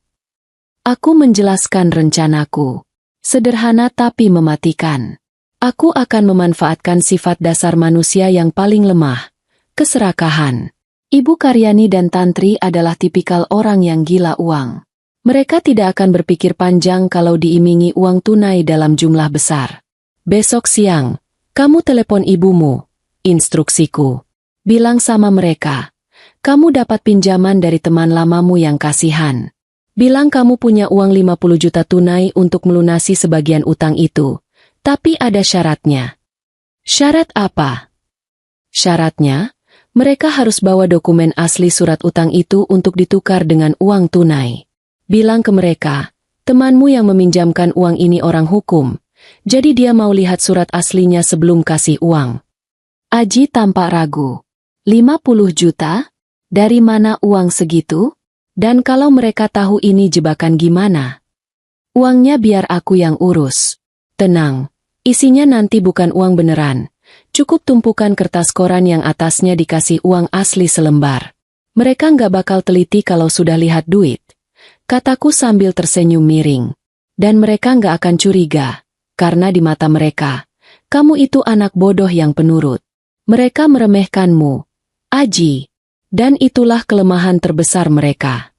Aku menjelaskan rencanaku. Sederhana tapi mematikan. Aku akan memanfaatkan sifat dasar manusia yang paling lemah, keserakahan. Ibu Karyani dan Tantri adalah tipikal orang yang gila uang. Mereka tidak akan berpikir panjang kalau diimingi uang tunai dalam jumlah besar. Besok siang, kamu telepon ibumu. Instruksiku. Bilang sama mereka, kamu dapat pinjaman dari teman lamamu yang kasihan. Bilang kamu punya uang 50 juta tunai untuk melunasi sebagian utang itu. Tapi ada syaratnya. Syarat apa? Syaratnya, mereka harus bawa dokumen asli surat utang itu untuk ditukar dengan uang tunai. Bilang ke mereka, temanmu yang meminjamkan uang ini orang hukum, jadi dia mau lihat surat aslinya sebelum kasih uang. Aji tampak ragu. 50 juta? Dari mana uang segitu? Dan kalau mereka tahu ini jebakan gimana? Uangnya biar aku yang urus. Tenang, isinya nanti bukan uang beneran. Cukup tumpukan kertas koran yang atasnya dikasih uang asli selembar. Mereka nggak bakal teliti kalau sudah lihat duit. Kataku sambil tersenyum miring. Dan mereka nggak akan curiga. Karena di mata mereka, kamu itu anak bodoh yang penurut. Mereka meremehkanmu, Aji. Dan itulah kelemahan terbesar mereka.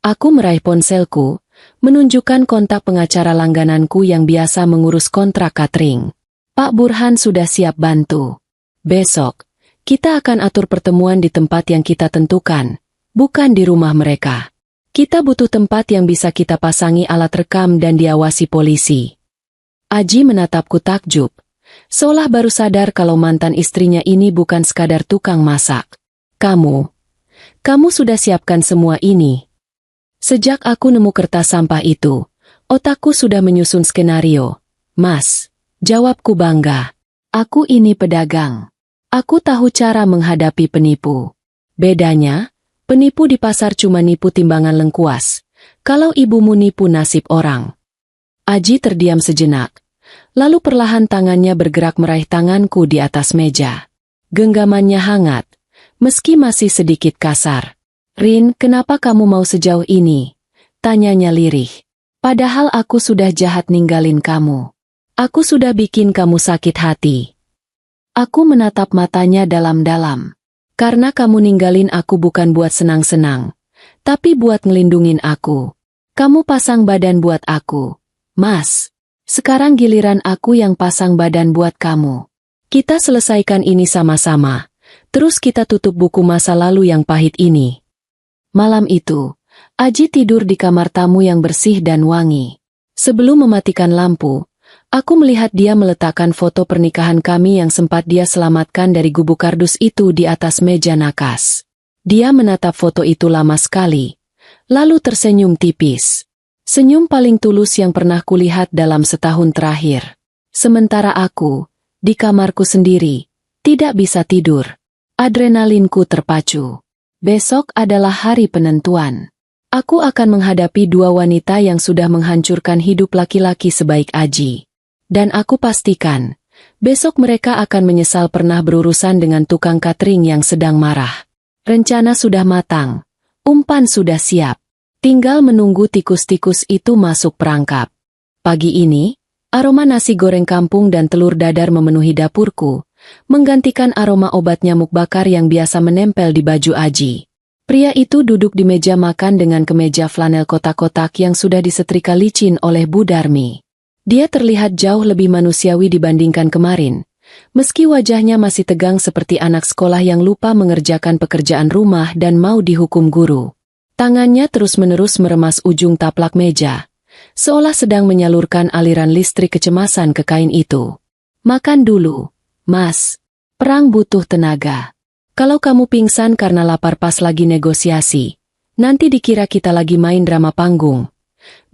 Aku meraih ponselku, menunjukkan kontak pengacara langgananku yang biasa mengurus kontrak catering. Pak Burhan sudah siap bantu. Besok, kita akan atur pertemuan di tempat yang kita tentukan, bukan di rumah mereka. Kita butuh tempat yang bisa kita pasangi alat rekam dan diawasi polisi. Aji menatapku takjub, seolah baru sadar kalau mantan istrinya ini bukan sekadar tukang masak. Kamu sudah siapkan semua ini. Sejak aku nemu kertas sampah itu, otakku sudah menyusun skenario. Mas, jawabku bangga. Aku ini pedagang. Aku tahu cara menghadapi penipu. Bedanya, Penipu di pasar cuma nipu timbangan lengkuas. Kalau ibumu nipu nasib orang. Aji terdiam sejenak. Lalu perlahan tangannya bergerak meraih tanganku di atas meja. Genggamannya hangat, meski masih sedikit kasar. Rin, kenapa kamu mau sejauh ini? Tanyanya lirih. Padahal aku sudah jahat ninggalin kamu. Aku sudah bikin kamu sakit hati. Aku menatap matanya dalam-dalam. Karena kamu ninggalin aku bukan buat senang-senang, tapi buat ngelindungin aku. Kamu pasang badan buat aku. Mas, sekarang giliran aku yang pasang badan buat kamu. Kita selesaikan ini sama-sama. Terus kita tutup buku masa lalu yang pahit ini. Malam itu, Aji tidur di kamar tamu yang bersih dan wangi. Sebelum mematikan lampu, aku melihat dia meletakkan foto pernikahan kami yang sempat dia selamatkan dari gubuk kardus itu di atas meja nakas. Dia menatap foto itu lama sekali, lalu tersenyum tipis. Senyum paling tulus yang pernah kulihat dalam setahun terakhir. Sementara aku, di kamarku sendiri, tidak bisa tidur. Adrenalinku terpacu. Besok adalah hari penentuan. Aku akan menghadapi dua wanita yang sudah menghancurkan hidup laki-laki sebaik Aji. Dan aku pastikan, besok mereka akan menyesal pernah berurusan dengan tukang catering yang sedang marah. Rencana sudah matang, umpan sudah siap. Tinggal menunggu tikus-tikus itu masuk perangkap. Pagi ini, aroma nasi goreng kampung dan telur dadar memenuhi dapurku, menggantikan aroma obat nyamuk bakar yang biasa menempel di baju Aji. Pria itu duduk di meja makan dengan kemeja flanel kotak-kotak yang sudah disetrika licin oleh Bu Darmi. Dia terlihat jauh lebih manusiawi dibandingkan kemarin, meski wajahnya masih tegang seperti anak sekolah yang lupa mengerjakan pekerjaan rumah dan mau dihukum guru. Tangannya terus-menerus meremas ujung taplak meja, seolah sedang menyalurkan aliran listrik kecemasan ke kain itu. Makan dulu, Mas. Perang butuh tenaga. Kalau kamu pingsan karena lapar pas lagi negosiasi, nanti dikira kita lagi main drama panggung.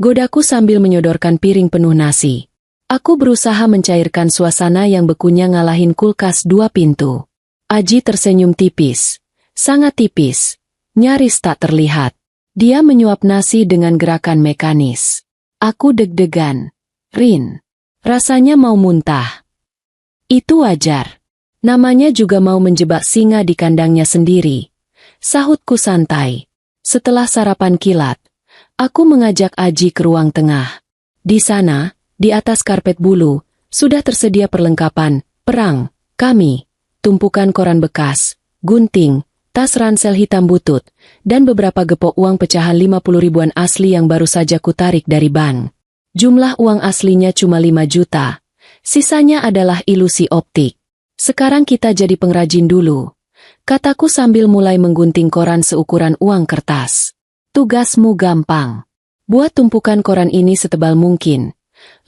Godaku sambil menyodorkan piring penuh nasi. Aku berusaha mencairkan suasana yang bekunya ngalahin kulkas 2 pintu. Aji tersenyum tipis. Sangat tipis. Nyaris tak terlihat. Dia menyuap nasi dengan gerakan mekanis. Aku deg-degan. Rin. Rasanya mau muntah. Itu wajar. Namanya juga mau menjebak singa di kandangnya sendiri. Sahutku santai. Setelah sarapan kilat, aku mengajak Aji ke ruang tengah. Di sana, di atas karpet bulu, sudah tersedia perlengkapan, perang, kami, tumpukan koran bekas, gunting, tas ransel hitam butut, dan beberapa gepok uang pecahan 50 ribuan asli yang baru saja kutarik dari bank. Jumlah uang aslinya cuma 5 juta. Sisanya adalah ilusi optik. Sekarang kita jadi pengrajin dulu, kataku sambil mulai menggunting koran seukuran uang kertas. Tugasmu gampang. Buat tumpukan koran ini setebal mungkin.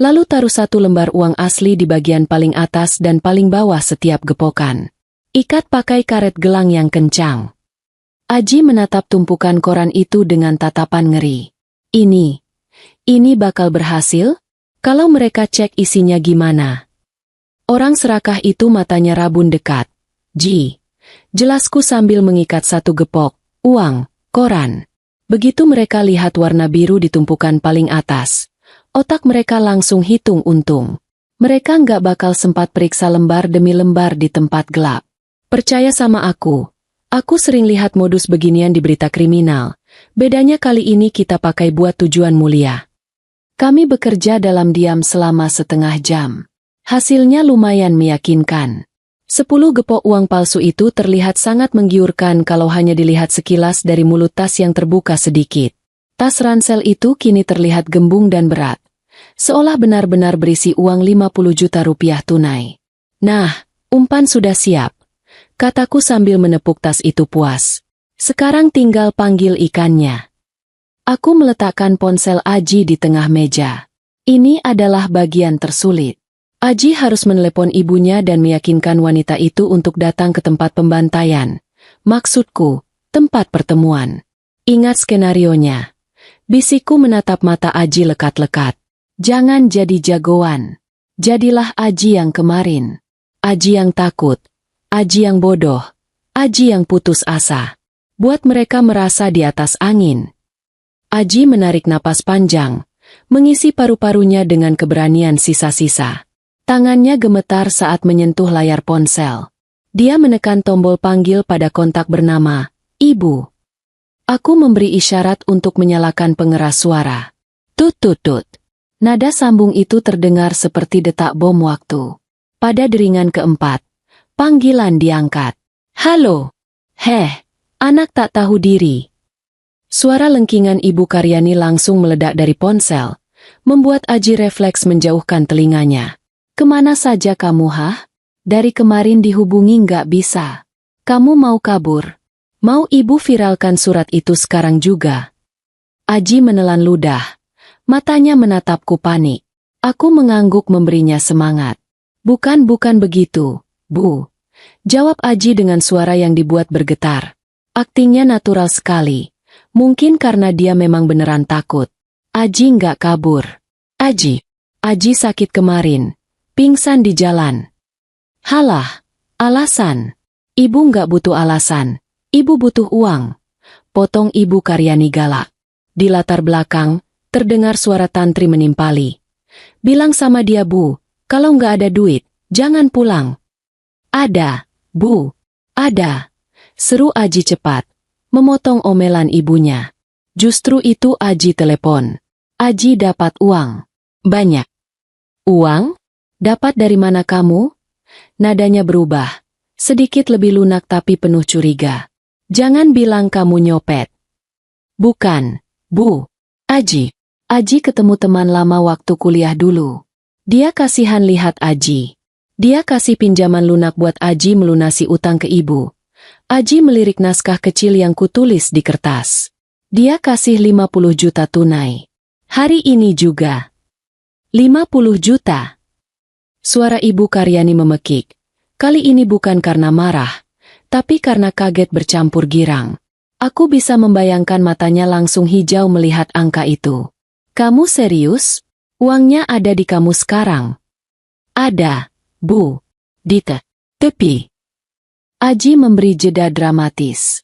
Lalu taruh 1 lembar uang asli di bagian paling atas dan paling bawah setiap gepokan. Ikat pakai karet gelang yang kencang. Aji menatap tumpukan koran itu dengan tatapan ngeri. Ini bakal berhasil? Kalau mereka cek isinya gimana? Orang serakah itu matanya rabun dekat. Ji, jelasku sambil mengikat 1 gepok, uang, koran. Begitu mereka lihat warna biru di tumpukan paling atas, otak mereka langsung hitung untung. Mereka nggak bakal sempat periksa lembar demi lembar di tempat gelap. Percaya sama aku sering lihat modus beginian di berita kriminal. Bedanya kali ini kita pakai buat tujuan mulia. Kami bekerja dalam diam selama setengah jam. Hasilnya lumayan meyakinkan. 10 gepok uang palsu itu terlihat sangat menggiurkan kalau hanya dilihat sekilas dari mulut tas yang terbuka sedikit. Tas ransel itu kini terlihat gembung dan berat, seolah benar-benar berisi uang 50 juta rupiah tunai. Nah, umpan sudah siap, kataku sambil menepuk tas itu puas. Sekarang tinggal panggil ikannya. Aku meletakkan ponsel Aji di tengah meja. Ini adalah bagian tersulit. Aji harus menelepon ibunya dan meyakinkan wanita itu untuk datang ke tempat pembantaian. Maksudku, tempat pertemuan. Ingat skenarionya. Bisikku menatap mata Aji lekat-lekat. Jangan jadi jagoan. Jadilah Aji yang kemarin. Aji yang takut. Aji yang bodoh. Aji yang putus asa. buat mereka merasa di atas angin. Aji menarik napas panjang, mengisi paru-parunya dengan keberanian sisa-sisa. Tangannya gemetar saat menyentuh layar ponsel. Dia menekan tombol panggil pada kontak bernama, Ibu. Aku memberi isyarat untuk menyalakan pengeras suara. Tut tut tut. Nada sambung itu terdengar seperti detak bom waktu. Pada deringan keempat, panggilan diangkat. Halo. Heh, anak tak tahu diri. Suara lengkingan Ibu Karyani langsung meledak dari ponsel, membuat Aji refleks menjauhkan telinganya. Kemana saja kamu, hah? Dari kemarin dihubungi nggak bisa. Kamu mau kabur? Mau Ibu viralkan surat itu sekarang juga? Aji menelan ludah. Matanya menatapku panik. Aku mengangguk memberinya semangat. Bukan begitu, Bu. Jawab Aji dengan suara yang dibuat bergetar. Aktingnya natural sekali. Mungkin karena dia memang beneran takut. Aji nggak kabur. Aji sakit kemarin. Pingsan di jalan. Halah, alasan. Ibu nggak butuh alasan. Ibu butuh uang. Potong Ibu Karyani galak. Di latar belakang, terdengar suara tantri menimpali. Bilang sama dia, Bu, kalau nggak ada duit, jangan pulang. Ada, Bu, ada. Seru Aji cepat, memotong omelan ibunya. Justru itu Aji telepon. Aji dapat uang. Banyak. Uang? Dapat dari mana kamu? Nadanya berubah. Sedikit lebih lunak tapi penuh curiga. Jangan bilang kamu nyopet. Bukan, Bu. Aji ketemu teman lama waktu kuliah dulu. Dia kasihan lihat Aji. Dia kasih pinjaman lunak buat Aji melunasi utang ke ibu. Aji melirik naskah kecil yang kutulis di kertas. Dia kasih 50 juta tunai. Hari ini juga. 50 juta. Suara Ibu Karyani memekik. Kali ini bukan karena marah, tapi karena kaget bercampur girang. Aku bisa membayangkan matanya langsung hijau melihat angka itu. Kamu serius? Uangnya ada di kamu sekarang? Ada, Bu. Di tepi. Aji memberi jeda dramatis.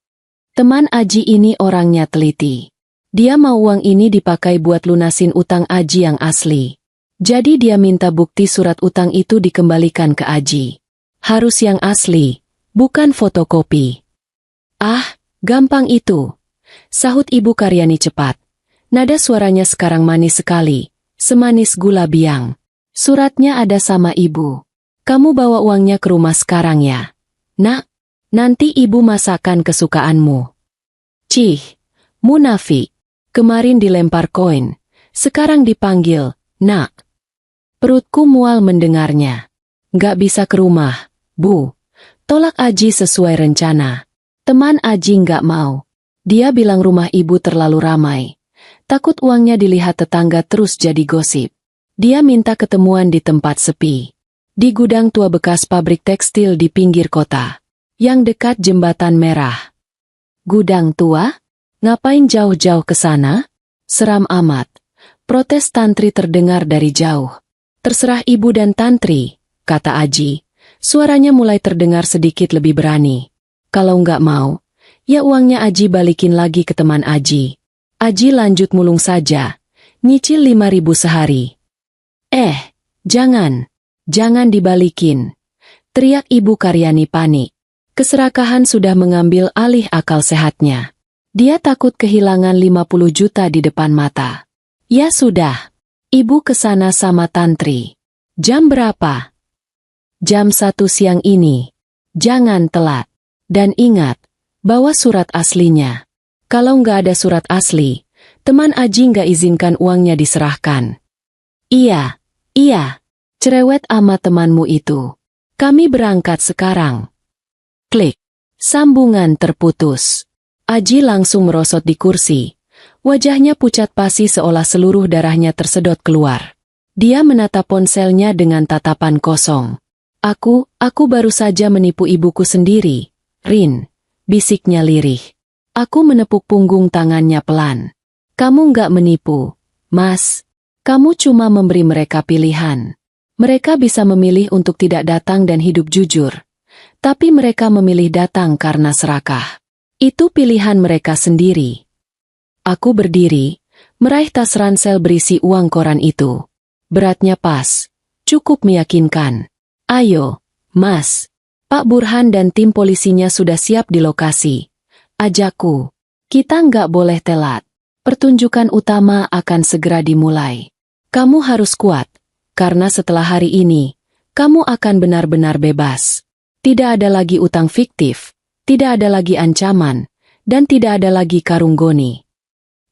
Teman Aji ini orangnya teliti. Dia mau uang ini dipakai buat lunasin utang Aji yang asli. Jadi dia minta bukti surat utang itu dikembalikan ke Aji. Harus yang asli, bukan fotokopi. Ah, gampang itu. Sahut Ibu Karyani cepat. Nada suaranya sekarang manis sekali, semanis gula biang. Suratnya ada sama Ibu. Kamu bawa uangnya ke rumah sekarang ya. Nak, nanti Ibu masakan kesukaanmu. Cih, munafik. Kemarin dilempar koin, sekarang dipanggil, Nak. Perutku mual mendengarnya. Nggak bisa ke rumah, Bu. Tolak Aji sesuai rencana. Teman Aji nggak mau. Dia bilang rumah ibu terlalu ramai. Takut uangnya dilihat tetangga terus jadi gosip. Dia minta ketemuan di tempat sepi. Di gudang tua bekas pabrik tekstil di pinggir kota. Yang dekat jembatan merah. Gudang tua? Ngapain jauh-jauh ke sana? Seram amat. Protes tantri terdengar dari jauh. Terserah ibu dan tantri, kata Aji. Suaranya mulai terdengar sedikit lebih berani. Kalau nggak mau, ya uangnya Aji balikin lagi ke teman Aji. Aji lanjut mulung saja. Nyicil 5.000 sehari. Jangan dibalikin. Teriak Ibu Karyani panik. Keserakahan sudah mengambil alih akal sehatnya. Dia takut kehilangan 50 juta di depan mata. Ya sudah. Ibu kesana sama tantri. Jam berapa? Jam 1 siang ini. Jangan telat. Dan ingat, bawa surat aslinya. Kalau nggak ada surat asli, teman Aji nggak izinkan uangnya diserahkan. Iya. Cerewet ama temanmu itu. Kami berangkat sekarang. Klik. Sambungan terputus. Aji langsung merosot di kursi. Wajahnya pucat pasi seolah seluruh darahnya tersedot keluar. Dia menatap ponselnya dengan tatapan kosong. Aku baru saja menipu ibuku sendiri, Rin, bisiknya lirih. Aku menepuk punggung tangannya pelan. Kamu nggak menipu, Mas. Kamu cuma memberi mereka pilihan. Mereka bisa memilih untuk tidak datang dan hidup jujur. Tapi mereka memilih datang karena serakah. Itu pilihan mereka sendiri. Aku berdiri, meraih tas ransel berisi uang koran itu. Beratnya pas, cukup meyakinkan. Ayo, Mas. Pak Burhan dan tim polisinya sudah siap di lokasi. Ajakku. Kita nggak boleh telat. Pertunjukan utama akan segera dimulai. Kamu harus kuat, karena setelah hari ini, kamu akan benar-benar bebas. Tidak ada lagi utang fiktif, tidak ada lagi ancaman, dan tidak ada lagi karung goni.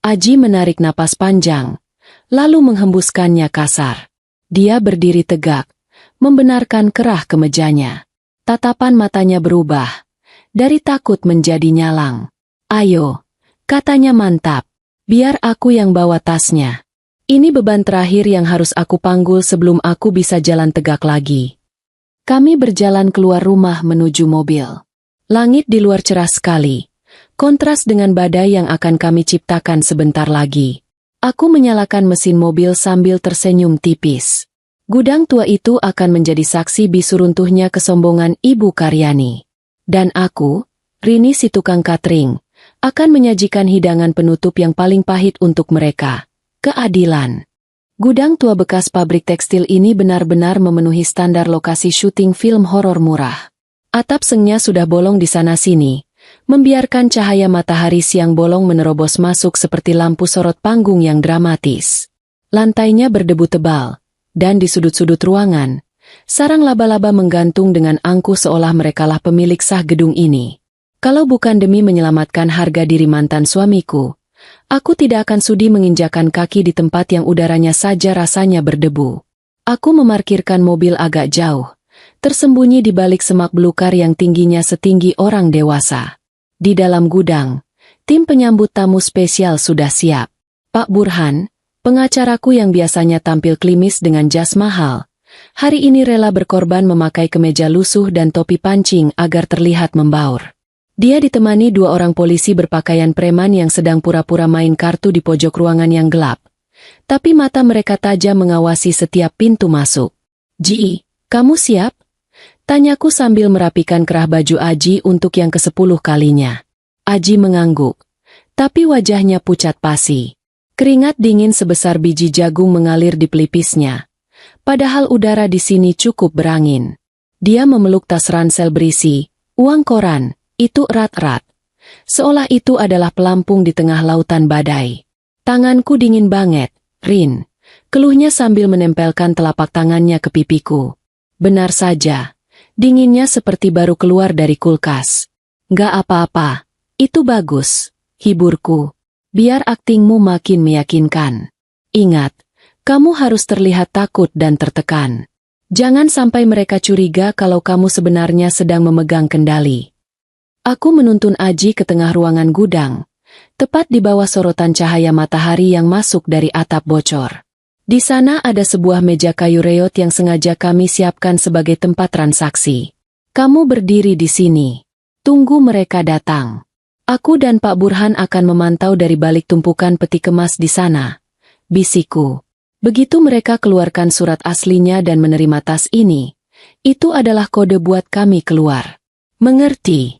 Aji menarik napas panjang, lalu menghembuskannya kasar. Dia berdiri tegak, membenarkan kerah kemejanya. Tatapan matanya berubah, dari takut menjadi nyalang. Ayo, katanya mantap, biar aku yang bawa tasnya. Ini beban terakhir yang harus aku panggul sebelum aku bisa jalan tegak lagi. Kami berjalan keluar rumah menuju mobil. Langit di luar cerah sekali, kontras dengan badai yang akan kami ciptakan sebentar lagi. Aku menyalakan mesin mobil sambil tersenyum tipis. Gudang tua itu akan menjadi saksi bisu runtuhnya kesombongan Ibu Karyani. Dan aku, Rini si tukang catering, akan menyajikan hidangan penutup yang paling pahit untuk mereka. Keadilan. Gudang tua bekas pabrik tekstil ini benar-benar memenuhi standar lokasi syuting film horor murah. Atap sengnya sudah bolong di sana-sini, membiarkan cahaya matahari siang bolong menerobos masuk seperti lampu sorot panggung yang dramatis. Lantainya berdebu tebal. Dan di sudut-sudut ruangan, sarang laba-laba menggantung dengan angkuh seolah merekalah pemilik sah gedung ini. Kalau bukan demi menyelamatkan harga diri mantan suamiku, aku tidak akan sudi menginjakan kaki di tempat yang udaranya saja rasanya berdebu. Aku memarkirkan mobil agak jauh, tersembunyi di balik semak belukar yang tingginya setinggi orang dewasa. Di dalam gudang, tim penyambut tamu spesial sudah siap. Pak Burhan, pengacaraku yang biasanya tampil klimis dengan jas mahal, hari ini rela berkorban memakai kemeja lusuh dan topi pancing agar terlihat membaur. Dia ditemani dua orang polisi berpakaian preman yang sedang pura-pura main kartu di pojok ruangan yang gelap. Tapi mata mereka tajam mengawasi setiap pintu masuk. "Ji, kamu siap?" Tanyaku sambil merapikan kerah baju Aji untuk yang ke-10 kalinya. Aji mengangguk, tapi wajahnya pucat pasi. Keringat dingin sebesar biji jagung mengalir di pelipisnya. Padahal udara di sini cukup berangin. Dia memeluk tas ransel berisi uang koran, itu erat-erat. Seolah itu adalah pelampung di tengah lautan badai. "Tanganku dingin banget, Rin," keluhnya sambil menempelkan telapak tangannya ke pipiku. Benar saja, dinginnya seperti baru keluar dari kulkas. "Nggak apa-apa, itu bagus," hiburku. "Biar aktingmu makin meyakinkan. Ingat, kamu harus terlihat takut dan tertekan. Jangan sampai mereka curiga kalau kamu sebenarnya sedang memegang kendali." Aku menuntun Aji ke tengah ruangan gudang, tepat di bawah sorotan cahaya matahari yang masuk dari atap bocor. Di sana ada sebuah meja kayu reot yang sengaja kami siapkan sebagai tempat transaksi. "Kamu berdiri di sini. Tunggu mereka datang. Aku dan Pak Burhan akan memantau dari balik tumpukan peti kemas di sana," bisikku. Begitu mereka keluarkan surat aslinya dan menerima tas ini, itu adalah kode buat kami keluar. "Mengerti?"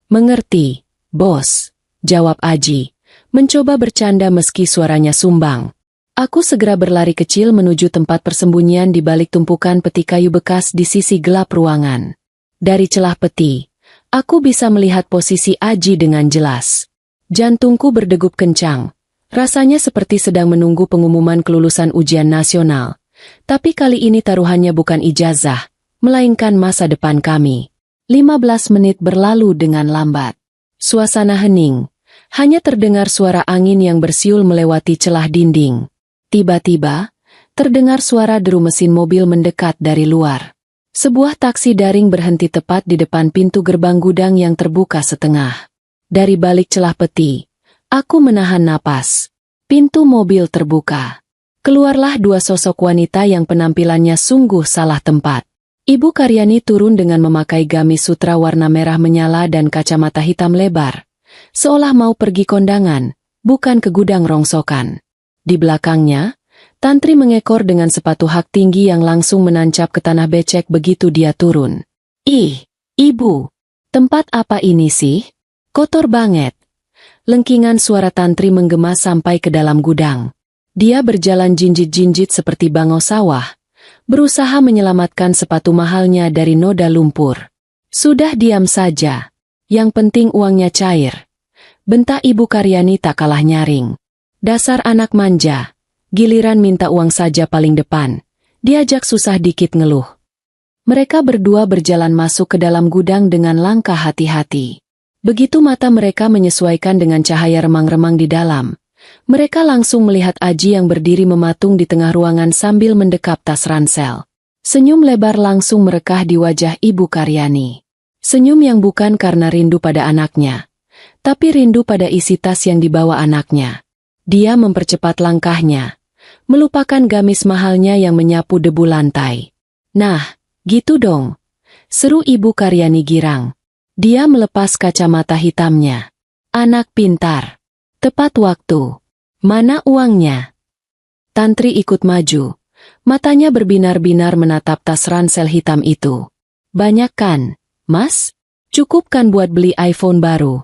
"Mengerti, bos," jawab Aji, mencoba bercanda meski suaranya sumbang. Aku segera berlari kecil menuju tempat persembunyian di balik tumpukan peti kayu bekas di sisi gelap ruangan. Dari celah peti, aku bisa melihat posisi Aji dengan jelas. Jantungku berdegup kencang. Rasanya seperti sedang menunggu pengumuman kelulusan ujian nasional. Tapi kali ini taruhannya bukan ijazah, melainkan masa depan kami. 15 menit berlalu dengan lambat. Suasana hening. Hanya terdengar suara angin yang bersiul melewati celah dinding. Tiba-tiba, terdengar suara deru mesin mobil mendekat dari luar. Sebuah taksi daring berhenti tepat di depan pintu gerbang gudang yang terbuka setengah. Dari balik celah peti, aku menahan napas. Pintu mobil terbuka. Keluarlah dua sosok wanita yang penampilannya sungguh salah tempat. Ibu Karyani turun dengan memakai gamis sutra warna merah menyala dan kacamata hitam lebar. Seolah mau pergi kondangan, bukan ke gudang rongsokan. Di belakangnya, Tantri mengekor dengan sepatu hak tinggi yang langsung menancap ke tanah becek begitu dia turun. "Ih, ibu, tempat apa ini sih? Kotor banget. Lengkingan suara Tantri menggema sampai ke dalam gudang. Dia berjalan jinjit-jinjit seperti bangau sawah, berusaha menyelamatkan sepatu mahalnya dari noda lumpur. Sudah diam saja. Yang penting uangnya cair. Bentak Ibu Karyani tak kalah nyaring. Dasar anak manja. Giliran minta uang saja paling depan. Diajak susah dikit ngeluh. Mereka berdua berjalan masuk ke dalam gudang dengan langkah hati-hati. Begitu mata mereka menyesuaikan dengan cahaya remang-remang di dalam, mereka langsung melihat Aji yang berdiri mematung di tengah ruangan sambil mendekap tas ransel. Senyum lebar langsung merekah di wajah Ibu Karyani. Senyum yang bukan karena rindu pada anaknya, tapi rindu pada isi tas yang dibawa anaknya. Dia mempercepat langkahnya, melupakan gamis mahalnya yang menyapu debu lantai. Nah, gitu dong, seru Ibu Karyani girang. Dia melepas kacamata hitamnya. Anak pintar. Tepat waktu. Mana uangnya? Tantri ikut maju. Matanya berbinar-binar menatap tas ransel hitam itu. Banyak kan, Mas? Cukup kan buat beli iPhone baru?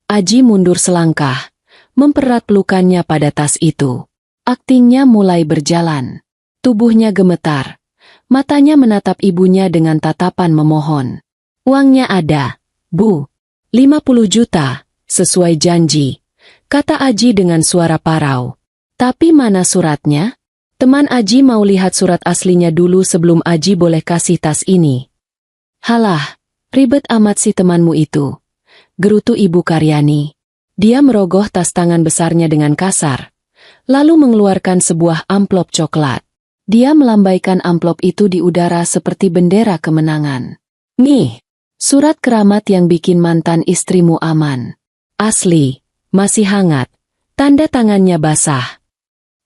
Aji mundur selangkah, mempererat pelukannya pada tas itu. Aktingnya mulai berjalan. Tubuhnya gemetar. Matanya menatap ibunya dengan tatapan memohon. Uangnya ada, Bu. 50 juta, sesuai janji, kata Aji dengan suara parau. Tapi mana suratnya? Teman Aji mau lihat surat aslinya dulu sebelum Aji boleh kasih tas ini. Halah, ribet amat si temanmu itu, gerutu Ibu Karyani. Dia merogoh tas tangan besarnya dengan kasar, lalu mengeluarkan sebuah amplop coklat. Dia melambaikan amplop itu di udara seperti bendera kemenangan. Nih, surat keramat yang bikin mantan istrimu aman. Asli, masih hangat, tanda tangannya basah.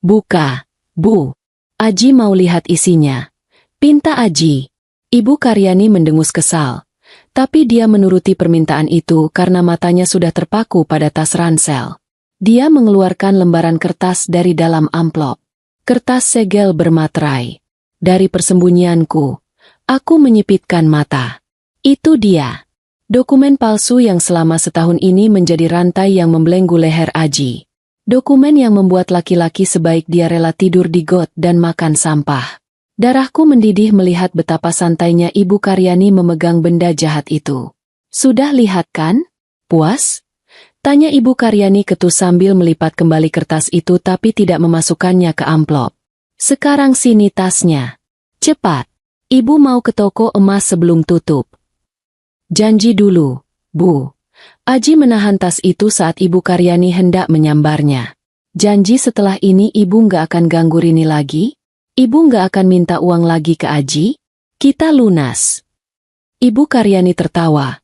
Buka, Bu. Aji mau lihat isinya. Pinta Aji. Ibu Karyani mendengus kesal. Tapi dia menuruti permintaan itu karena matanya sudah terpaku pada tas ransel. Dia mengeluarkan lembaran kertas dari dalam amplop. Kertas segel bermaterai. Dari persembunyianku, aku menyipitkan mata. Itu dia. Dokumen palsu yang selama setahun ini menjadi rantai yang membelenggu leher Aji. Dokumen yang membuat laki-laki sebaik dia rela tidur di got dan makan sampah. Darahku mendidih melihat betapa santainya Ibu Karyani memegang benda jahat itu. Sudah lihat kan? Puas? Tanya Ibu Karyani ketus sambil melipat kembali kertas itu tapi tidak memasukkannya ke amplop. Sekarang sini tasnya. Cepat. Ibu mau ke toko emas sebelum tutup. Janji dulu, Bu. Aji menahan tas itu saat Ibu Karyani hendak menyambarnya. Janji setelah ini Ibu nggak akan ganggu Rini lagi? Ibu nggak akan minta uang lagi ke Aji? Kita lunas. Ibu Karyani tertawa.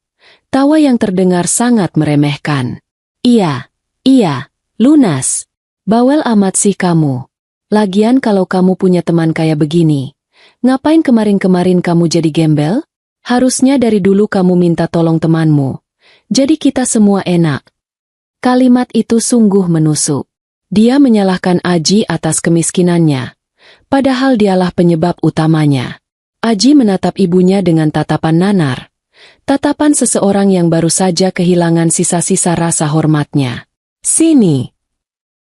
Tawa yang terdengar sangat meremehkan. Iya, lunas. Bawel amat sih kamu. Lagian kalau kamu punya teman kayak begini, ngapain kemarin-kemarin kamu jadi gembel? Harusnya dari dulu kamu minta tolong temanmu. Jadi kita semua enak. Kalimat itu sungguh menusuk. Dia menyalahkan Aji atas kemiskinannya. Padahal dialah penyebab utamanya. Aji menatap ibunya dengan tatapan nanar. Tatapan seseorang yang baru saja kehilangan sisa-sisa rasa hormatnya. Sini.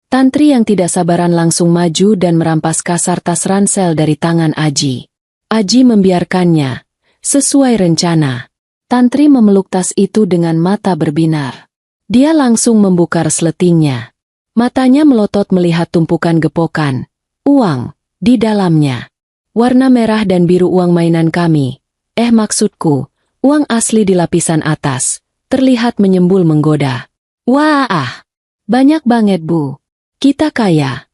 Tantri yang tidak sabaran langsung maju dan merampas kasar tas ransel dari tangan Aji. Aji membiarkannya. Sesuai rencana, Tantri memeluk tas itu dengan mata berbinar. Dia langsung membuka resletingnya. Matanya melotot melihat tumpukan gepokan, uang, di dalamnya. Warna merah dan biru uang mainan kami. Maksudku, uang asli di lapisan atas. Terlihat menyembul menggoda. Wah, banyak banget Bu. Kita kaya.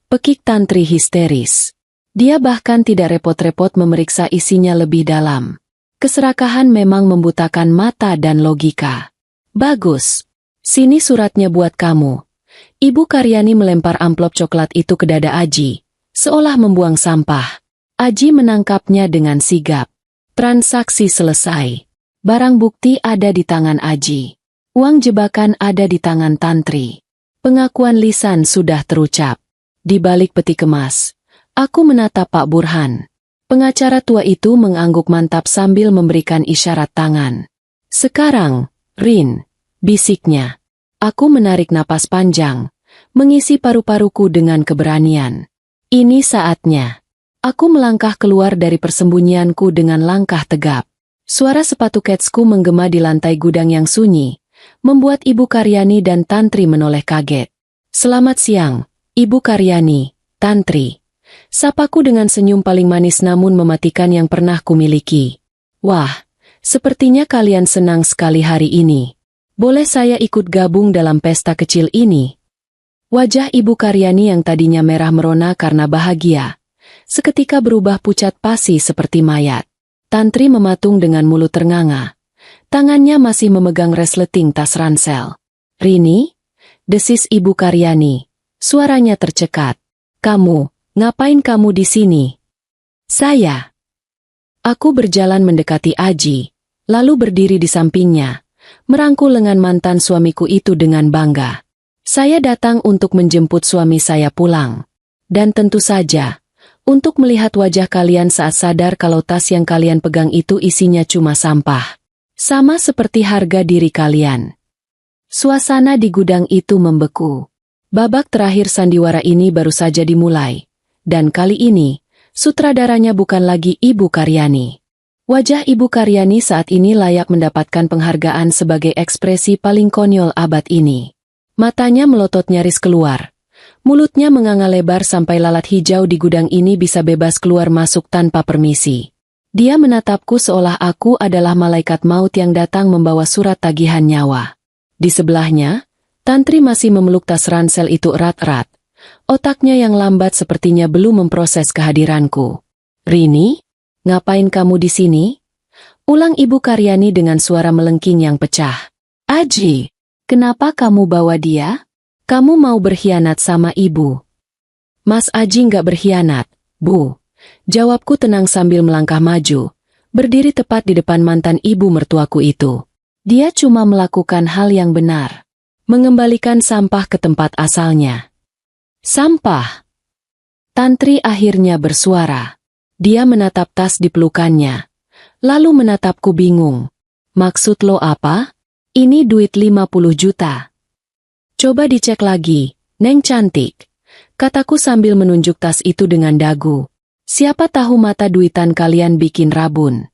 Pekik Tantri histeris. Dia bahkan tidak repot-repot memeriksa isinya lebih dalam. Keserakahan memang membutakan mata dan logika. Bagus. Sini suratnya buat kamu. Ibu Karyani melempar amplop coklat itu ke dada Aji, seolah membuang sampah. Aji menangkapnya dengan sigap. Transaksi selesai. Barang bukti ada di tangan Aji. Uang jebakan ada di tangan Tantri. Pengakuan lisan sudah terucap. Di balik peti kemas, aku menatap Pak Burhan. Pengacara tua itu mengangguk mantap sambil memberikan isyarat tangan. Sekarang, Rin, bisiknya. Aku menarik napas panjang, mengisi paru-paruku dengan keberanian. Ini saatnya. Aku melangkah keluar dari persembunyianku dengan langkah tegap. Suara sepatu ketsku menggema di lantai gudang yang sunyi, membuat Ibu Karyani dan Tantri menoleh kaget. "Selamat siang, Ibu Karyani, Tantri." Sapaku dengan senyum paling manis namun mematikan yang pernah kumiliki. "Wah, sepertinya kalian senang sekali hari ini. Boleh saya ikut gabung dalam pesta kecil ini?" Wajah Ibu Karyani yang tadinya merah merona karena bahagia, seketika berubah pucat pasi seperti mayat. Tantri mematung dengan mulut ternganga. Tangannya masih memegang resleting tas ransel. "Rini?" desis Ibu Karyani. Suaranya tercekat. "Kamu, ngapain kamu di sini?" "Saya." Aku berjalan mendekati Aji, lalu berdiri di sampingnya, merangkul lengan mantan suamiku itu dengan bangga. "Saya datang untuk menjemput suami saya pulang. Dan tentu saja, untuk melihat wajah kalian saat sadar kalau tas yang kalian pegang itu isinya cuma sampah. Sama seperti harga diri kalian." Suasana di gudang itu membeku. Babak terakhir sandiwara ini baru saja dimulai. Dan kali ini, sutradaranya bukan lagi Ibu Karyani. Wajah Ibu Karyani saat ini layak mendapatkan penghargaan sebagai ekspresi paling konyol abad ini. Matanya melotot nyaris keluar. Mulutnya menganga lebar sampai lalat hijau di gudang ini bisa bebas keluar masuk tanpa permisi. Dia menatapku seolah aku adalah malaikat maut yang datang membawa surat tagihan nyawa. Di sebelahnya, Tantri masih memeluk tas ransel itu erat-erat. Otaknya yang lambat sepertinya belum memproses kehadiranku. "Rini? Ngapain kamu di sini?" ulang Ibu Karyani dengan suara melengking yang pecah. "Aji, kenapa kamu bawa dia? Kamu mau berkhianat sama ibu?" "Mas Aji nggak berkhianat, Bu." Jawabku tenang sambil melangkah maju, berdiri tepat di depan mantan ibu mertuaku itu. Dia cuma melakukan hal yang benar. Mengembalikan sampah ke tempat asalnya. "Sampah?" Tantri akhirnya bersuara. Dia menatap tas di pelukannya, lalu menatapku bingung. "Maksud lo apa? Ini duit 50 juta. Coba dicek lagi, Neng cantik," kataku sambil menunjuk tas itu dengan dagu. "Siapa tahu mata duitan kalian bikin rabun."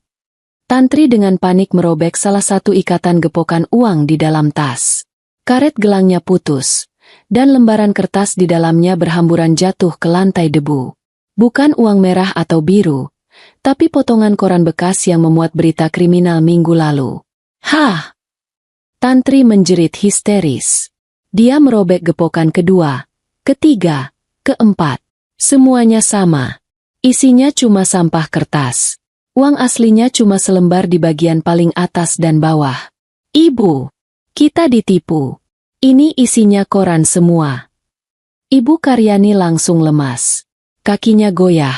Tantri dengan panik merobek salah satu ikatan gepokan uang di dalam tas. Karet gelangnya putus, dan lembaran kertas di dalamnya berhamburan jatuh ke lantai debu. Bukan uang merah atau biru, tapi potongan koran bekas yang memuat berita kriminal minggu lalu. "Hah!" Tantri menjerit histeris. Dia merobek gepokan kedua, ketiga, keempat. Semuanya sama. Isinya cuma sampah kertas. Uang aslinya cuma selembar di bagian paling atas dan bawah. "Ibu, kita ditipu. Ini isinya koran semua." Ibu Karyani langsung lemas. Kakinya goyah,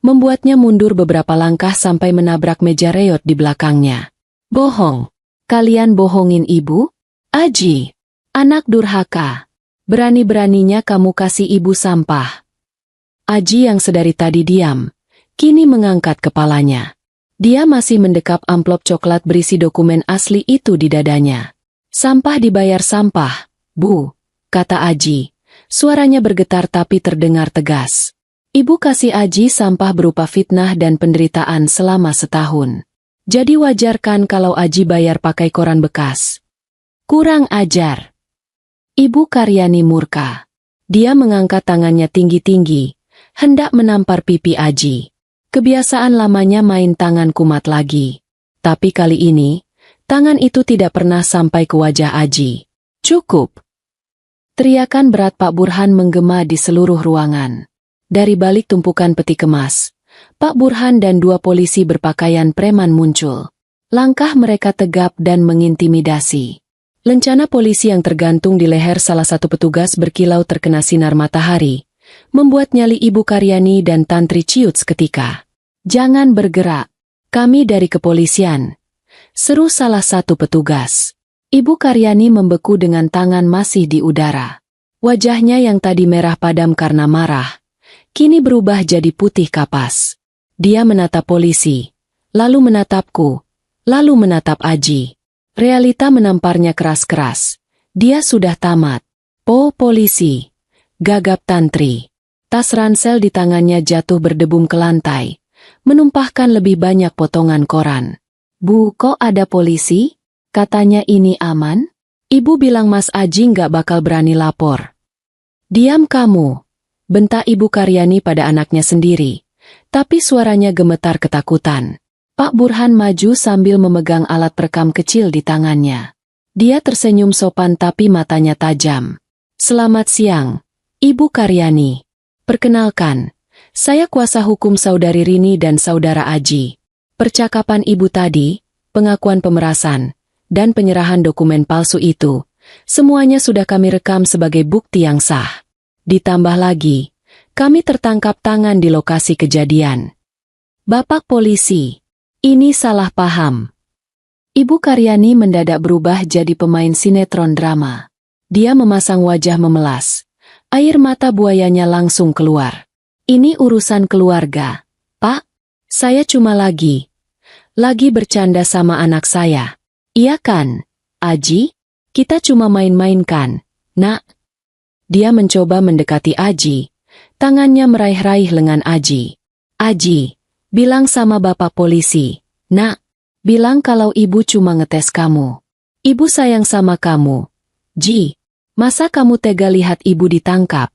membuatnya mundur beberapa langkah sampai menabrak meja reot di belakangnya. "Bohong. Kalian bohongin ibu? Aji, anak durhaka. Berani-beraninya kamu kasih ibu sampah." Aji yang sedari tadi diam, kini mengangkat kepalanya. Dia masih mendekap amplop coklat berisi dokumen asli itu di dadanya. "Sampah dibayar sampah, Bu," kata Aji. Suaranya bergetar tapi terdengar tegas. "Ibu kasih Aji sampah berupa fitnah dan penderitaan selama setahun. Jadi wajar kan kalau Aji bayar pakai koran bekas?" "Kurang ajar." Ibu Karyani murka. Dia mengangkat tangannya tinggi-tinggi, hendak menampar pipi Aji. Kebiasaan lamanya main tangan kumat lagi. Tapi kali ini, tangan itu tidak pernah sampai ke wajah Aji. "Cukup!" Teriakan berat Pak Burhan menggema di seluruh ruangan. Dari balik tumpukan peti kemas, Pak Burhan dan dua polisi berpakaian preman muncul. Langkah mereka tegap dan mengintimidasi. Lencana polisi yang tergantung di leher salah satu petugas berkilau terkena sinar matahari, membuat nyali Ibu Karyani dan Tantri ciut seketika. "Jangan bergerak, kami dari kepolisian," seru salah satu petugas. Ibu Karyani membeku dengan tangan masih di udara. Wajahnya yang tadi merah padam karena marah, kini berubah jadi putih kapas. Dia menatap polisi, lalu menatapku, lalu menatap Aji. Realita menamparnya keras-keras. Dia sudah tamat. Polisi. Gagap Tantri. Tas ransel di tangannya jatuh berdebum ke lantai, menumpahkan lebih banyak potongan koran. Bu, kok ada polisi? Katanya ini aman? Ibu bilang Mas Aji nggak bakal berani lapor. Diam kamu, bentak Ibu Karyani pada anaknya sendiri, tapi suaranya gemetar ketakutan. Pak Burhan maju sambil memegang alat perekam kecil di tangannya. Dia tersenyum sopan tapi matanya tajam. Selamat siang, Ibu Karyani. Perkenalkan, saya kuasa hukum Saudari Rini dan Saudara Aji. Percakapan Ibu tadi, pengakuan pemerasan, dan penyerahan dokumen palsu itu, semuanya sudah kami rekam sebagai bukti yang sah. Ditambah lagi, kami tertangkap tangan di lokasi kejadian. Bapak polisi, ini salah paham. Ibu Karyani mendadak berubah jadi pemain sinetron drama. Dia memasang wajah memelas. Air mata buayanya langsung keluar. Ini urusan keluarga, Pak. Saya cuma lagi bercanda sama anak saya. Iya kan, Aji? Kita cuma main-main kan, Nak? Dia mencoba mendekati Aji. Tangannya meraih-raih lengan Aji. Aji, bilang sama Bapak polisi, Nak. Bilang kalau ibu cuma ngetes kamu. Ibu sayang sama kamu. Ji, masa kamu tega lihat ibu ditangkap?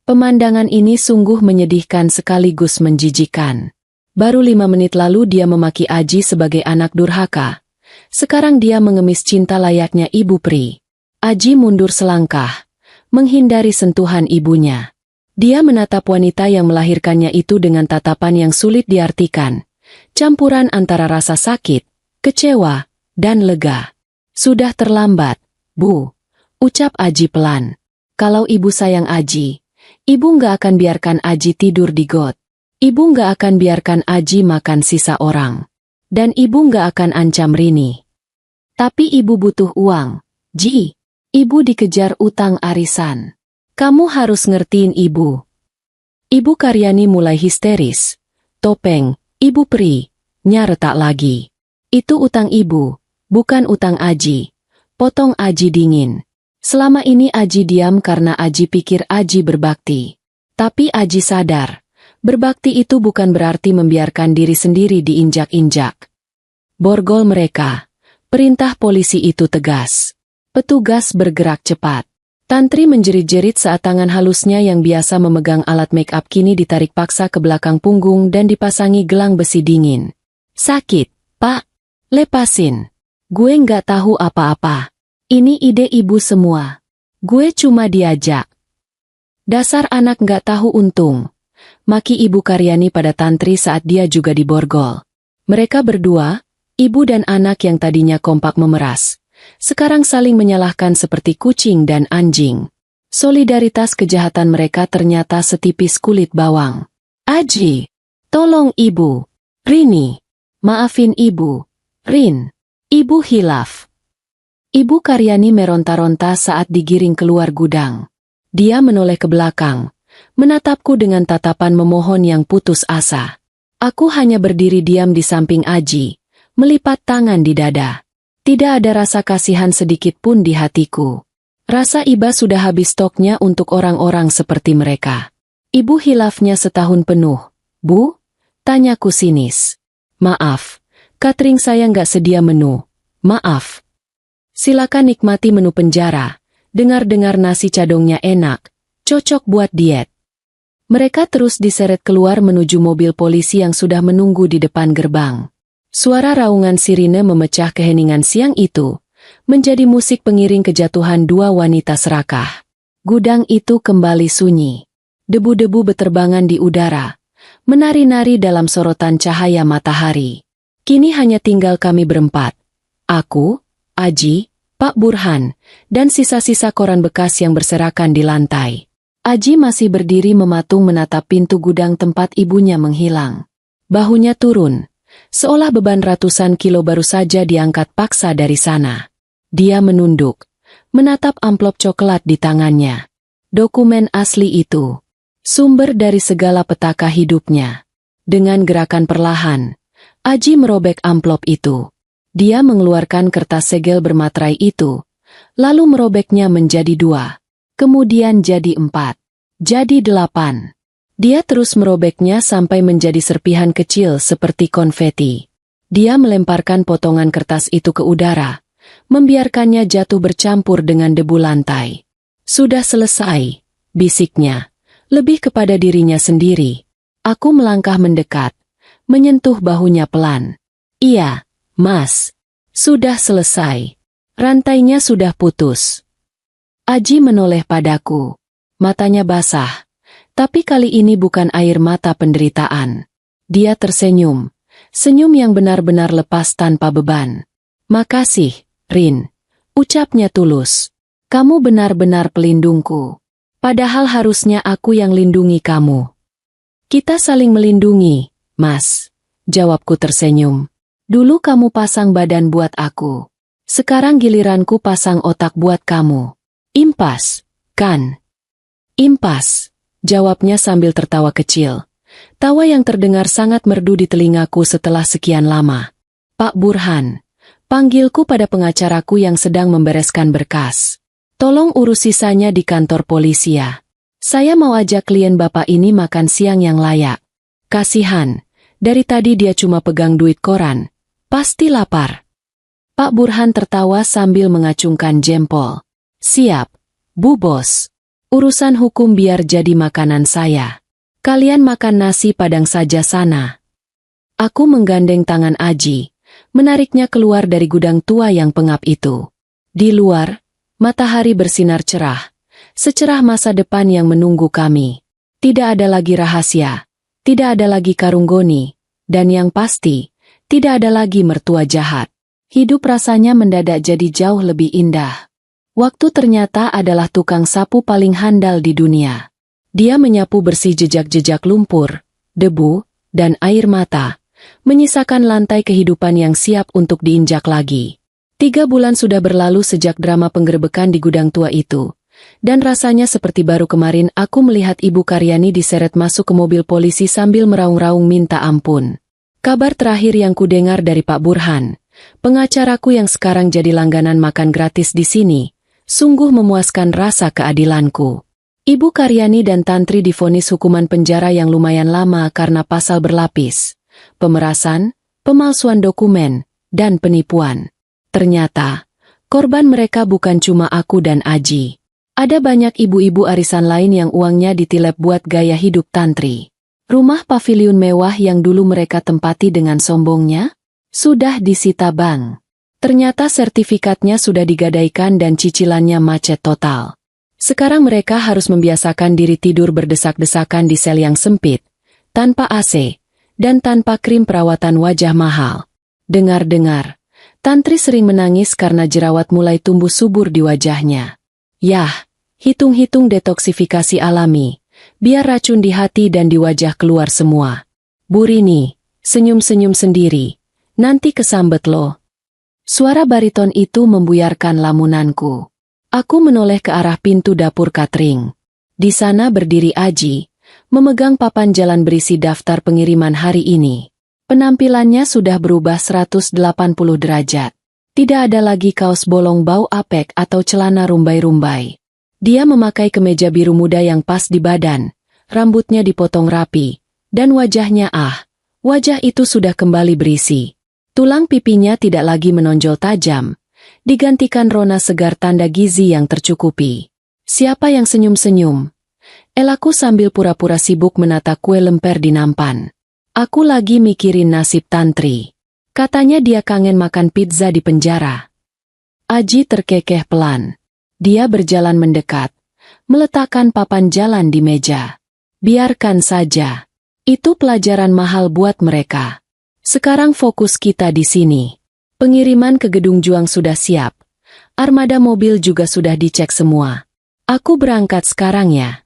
Pemandangan ini sungguh menyedihkan sekaligus menjijikan. Baru 5 menit lalu dia memaki Aji sebagai anak durhaka. Sekarang dia mengemis cinta layaknya ibu peri. Aji mundur selangkah, menghindari sentuhan ibunya. Dia menatap wanita yang melahirkannya itu dengan tatapan yang sulit diartikan. Campuran antara rasa sakit, kecewa, dan lega. Sudah terlambat, Bu, ucap Aji pelan. Kalau ibu sayang Aji, ibu nggak akan biarkan Aji tidur di got. Ibu nggak akan biarkan Aji makan sisa orang. Dan ibu nggak akan ancam Rini. Tapi ibu butuh uang, Ji. Ibu dikejar utang arisan. Kamu harus ngertiin ibu. Ibu Karyani mulai histeris. Topeng, Ibu Pri, nya retak lagi. Itu utang ibu, bukan utang Aji. Potong Aji dingin. Selama ini Aji diam karena Aji pikir Aji berbakti. Tapi Aji sadar, berbakti itu bukan berarti membiarkan diri sendiri diinjak-injak. Borgol mereka. Perintah polisi itu tegas. Petugas bergerak cepat. Tantri menjerit-jerit saat tangan halusnya yang biasa memegang alat make-up kini ditarik paksa ke belakang punggung dan dipasangi gelang besi dingin. Sakit, Pak. Lepasin. Gue nggak tahu apa-apa. Ini ide ibu semua. Gue cuma diajak. Dasar anak nggak tahu untung. Maki Ibu Karyani pada Tantri saat dia juga diborgol. Mereka berdua, ibu dan anak yang tadinya kompak memeras, sekarang saling menyalahkan seperti kucing dan anjing. Solidaritas kejahatan mereka ternyata setipis kulit bawang. Aji, tolong ibu. Rini, maafin ibu. Rin, ibu hilaf. Ibu Karyani meronta-ronta saat digiring keluar gudang. Dia menoleh ke belakang, menatapku dengan tatapan memohon yang putus asa. Aku hanya berdiri diam di samping Aji, melipat tangan di dada. Tidak ada rasa kasihan sedikit pun di hatiku. Rasa iba sudah habis stoknya untuk orang-orang seperti mereka. Ibu hilafnya setahun penuh. Bu? Tanyaku sinis. Maaf, catering saya nggak sedia menu. Maaf. Silakan nikmati menu penjara. Dengar-dengar nasi cadongnya enak. Cocok buat diet. Mereka terus diseret keluar menuju mobil polisi yang sudah menunggu di depan gerbang. Suara raungan sirine memecah keheningan siang itu, menjadi musik pengiring kejatuhan dua wanita serakah. Gudang itu kembali sunyi. Debu-debu beterbangan di udara, menari-nari dalam sorotan cahaya matahari. Kini hanya tinggal kami berempat. Aku, Aji, Pak Burhan, dan sisa-sisa koran bekas yang berserakan di lantai. Aji masih berdiri mematung menatap pintu gudang tempat ibunya menghilang. Bahunya turun. Seolah beban ratusan kilo baru saja diangkat paksa dari sana. Dia menunduk, menatap amplop coklat di tangannya. Dokumen asli itu, sumber dari segala petaka hidupnya. Dengan gerakan perlahan, Aji merobek amplop itu. Dia mengeluarkan kertas segel bermaterai itu, lalu merobeknya menjadi 2. Kemudian jadi 4. Jadi 8. Dia terus merobeknya sampai menjadi serpihan kecil seperti konfeti. Dia melemparkan potongan kertas itu ke udara, membiarkannya jatuh bercampur dengan debu lantai. Sudah selesai, bisiknya, lebih kepada dirinya sendiri. Aku melangkah mendekat, menyentuh bahunya pelan. Iya, Mas. Sudah selesai. Rantainya sudah putus. Aji menoleh padaku. Matanya basah. Tapi kali ini bukan air mata penderitaan. Dia tersenyum. Senyum yang benar-benar lepas tanpa beban. Makasih, Rin. Ucapnya tulus. Kamu benar-benar pelindungku. Padahal harusnya aku yang lindungi kamu. Kita saling melindungi, Mas. Jawabku tersenyum. Dulu kamu pasang badan buat aku. Sekarang giliranku pasang otak buat kamu. Impas, kan? Impas, jawabnya sambil tertawa kecil. Tawa yang terdengar sangat merdu di telingaku setelah sekian lama. Pak Burhan, panggilku pada pengacaraku yang sedang membereskan berkas. Tolong urus sisanya di kantor polisi ya. Saya mau ajak klien bapak ini makan siang yang layak. Kasihan, dari tadi dia cuma pegang duit koran. Pasti lapar. Pak Burhan tertawa sambil mengacungkan jempol. Siap, Bu Bos. Urusan hukum biar jadi makanan saya. Kalian makan nasi padang saja sana. Aku menggandeng tangan Aji, menariknya keluar dari gudang tua yang pengap itu. Di luar, matahari bersinar cerah, secerah masa depan yang menunggu kami. Tidak ada lagi rahasia, tidak ada lagi karunggoni, dan yang pasti, tidak ada lagi mertua jahat. Hidup rasanya mendadak jadi jauh lebih indah. Waktu ternyata adalah tukang sapu paling handal di dunia. Dia menyapu bersih jejak-jejak lumpur, debu, dan air mata, menyisakan lantai kehidupan yang siap untuk diinjak lagi. 3 bulan sudah berlalu sejak drama penggerebekan di gudang tua itu, dan rasanya seperti baru kemarin aku melihat Ibu Karyani diseret masuk ke mobil polisi sambil meraung-raung minta ampun. Kabar terakhir yang kudengar dari Pak Burhan, pengacaraku yang sekarang jadi langganan makan gratis di sini, sungguh memuaskan rasa keadilanku. Ibu Karyani dan Tantri divonis hukuman penjara yang lumayan lama karena pasal berlapis, pemerasan, pemalsuan dokumen, dan penipuan. Ternyata, korban mereka bukan cuma aku dan Aji. Ada banyak ibu-ibu arisan lain yang uangnya ditilep buat gaya hidup Tantri. Rumah paviliun mewah yang dulu mereka tempati dengan sombongnya, sudah disita bank. Ternyata sertifikatnya sudah digadaikan dan cicilannya macet total. Sekarang mereka harus membiasakan diri tidur berdesak-desakan di sel yang sempit, tanpa AC, dan tanpa krim perawatan wajah mahal. Dengar-dengar, Tantri sering menangis karena jerawat mulai tumbuh subur di wajahnya. Yah, hitung-hitung detoksifikasi alami. Biar racun di hati dan di wajah keluar semua. Bu Rini, senyum-senyum sendiri. Nanti kesambet lo. Suara bariton itu membuyarkan lamunanku. Aku menoleh ke arah pintu dapur catering. Di sana berdiri Aji, memegang papan jalan berisi daftar pengiriman hari ini. Penampilannya sudah berubah 180 derajat. Tidak ada lagi kaos bolong bau apek atau celana rumbai-rumbai. Dia memakai kemeja biru muda yang pas di badan, rambutnya dipotong rapi, dan wajahnya wajah itu sudah kembali berisi. Tulang pipinya tidak lagi menonjol tajam, digantikan rona segar tanda gizi yang tercukupi. Siapa yang senyum-senyum? Elaku sambil pura-pura sibuk menata kue lemper di nampan. Aku lagi mikirin nasib Tantri. Katanya dia kangen makan pizza di penjara. Aji terkekeh pelan. Dia berjalan mendekat, meletakkan papan jalan di meja. Biarkan saja. Itu pelajaran mahal buat mereka. Sekarang fokus kita di sini. Pengiriman ke Gedung Juang sudah siap. Armada mobil juga sudah dicek semua. Aku berangkat sekarang ya.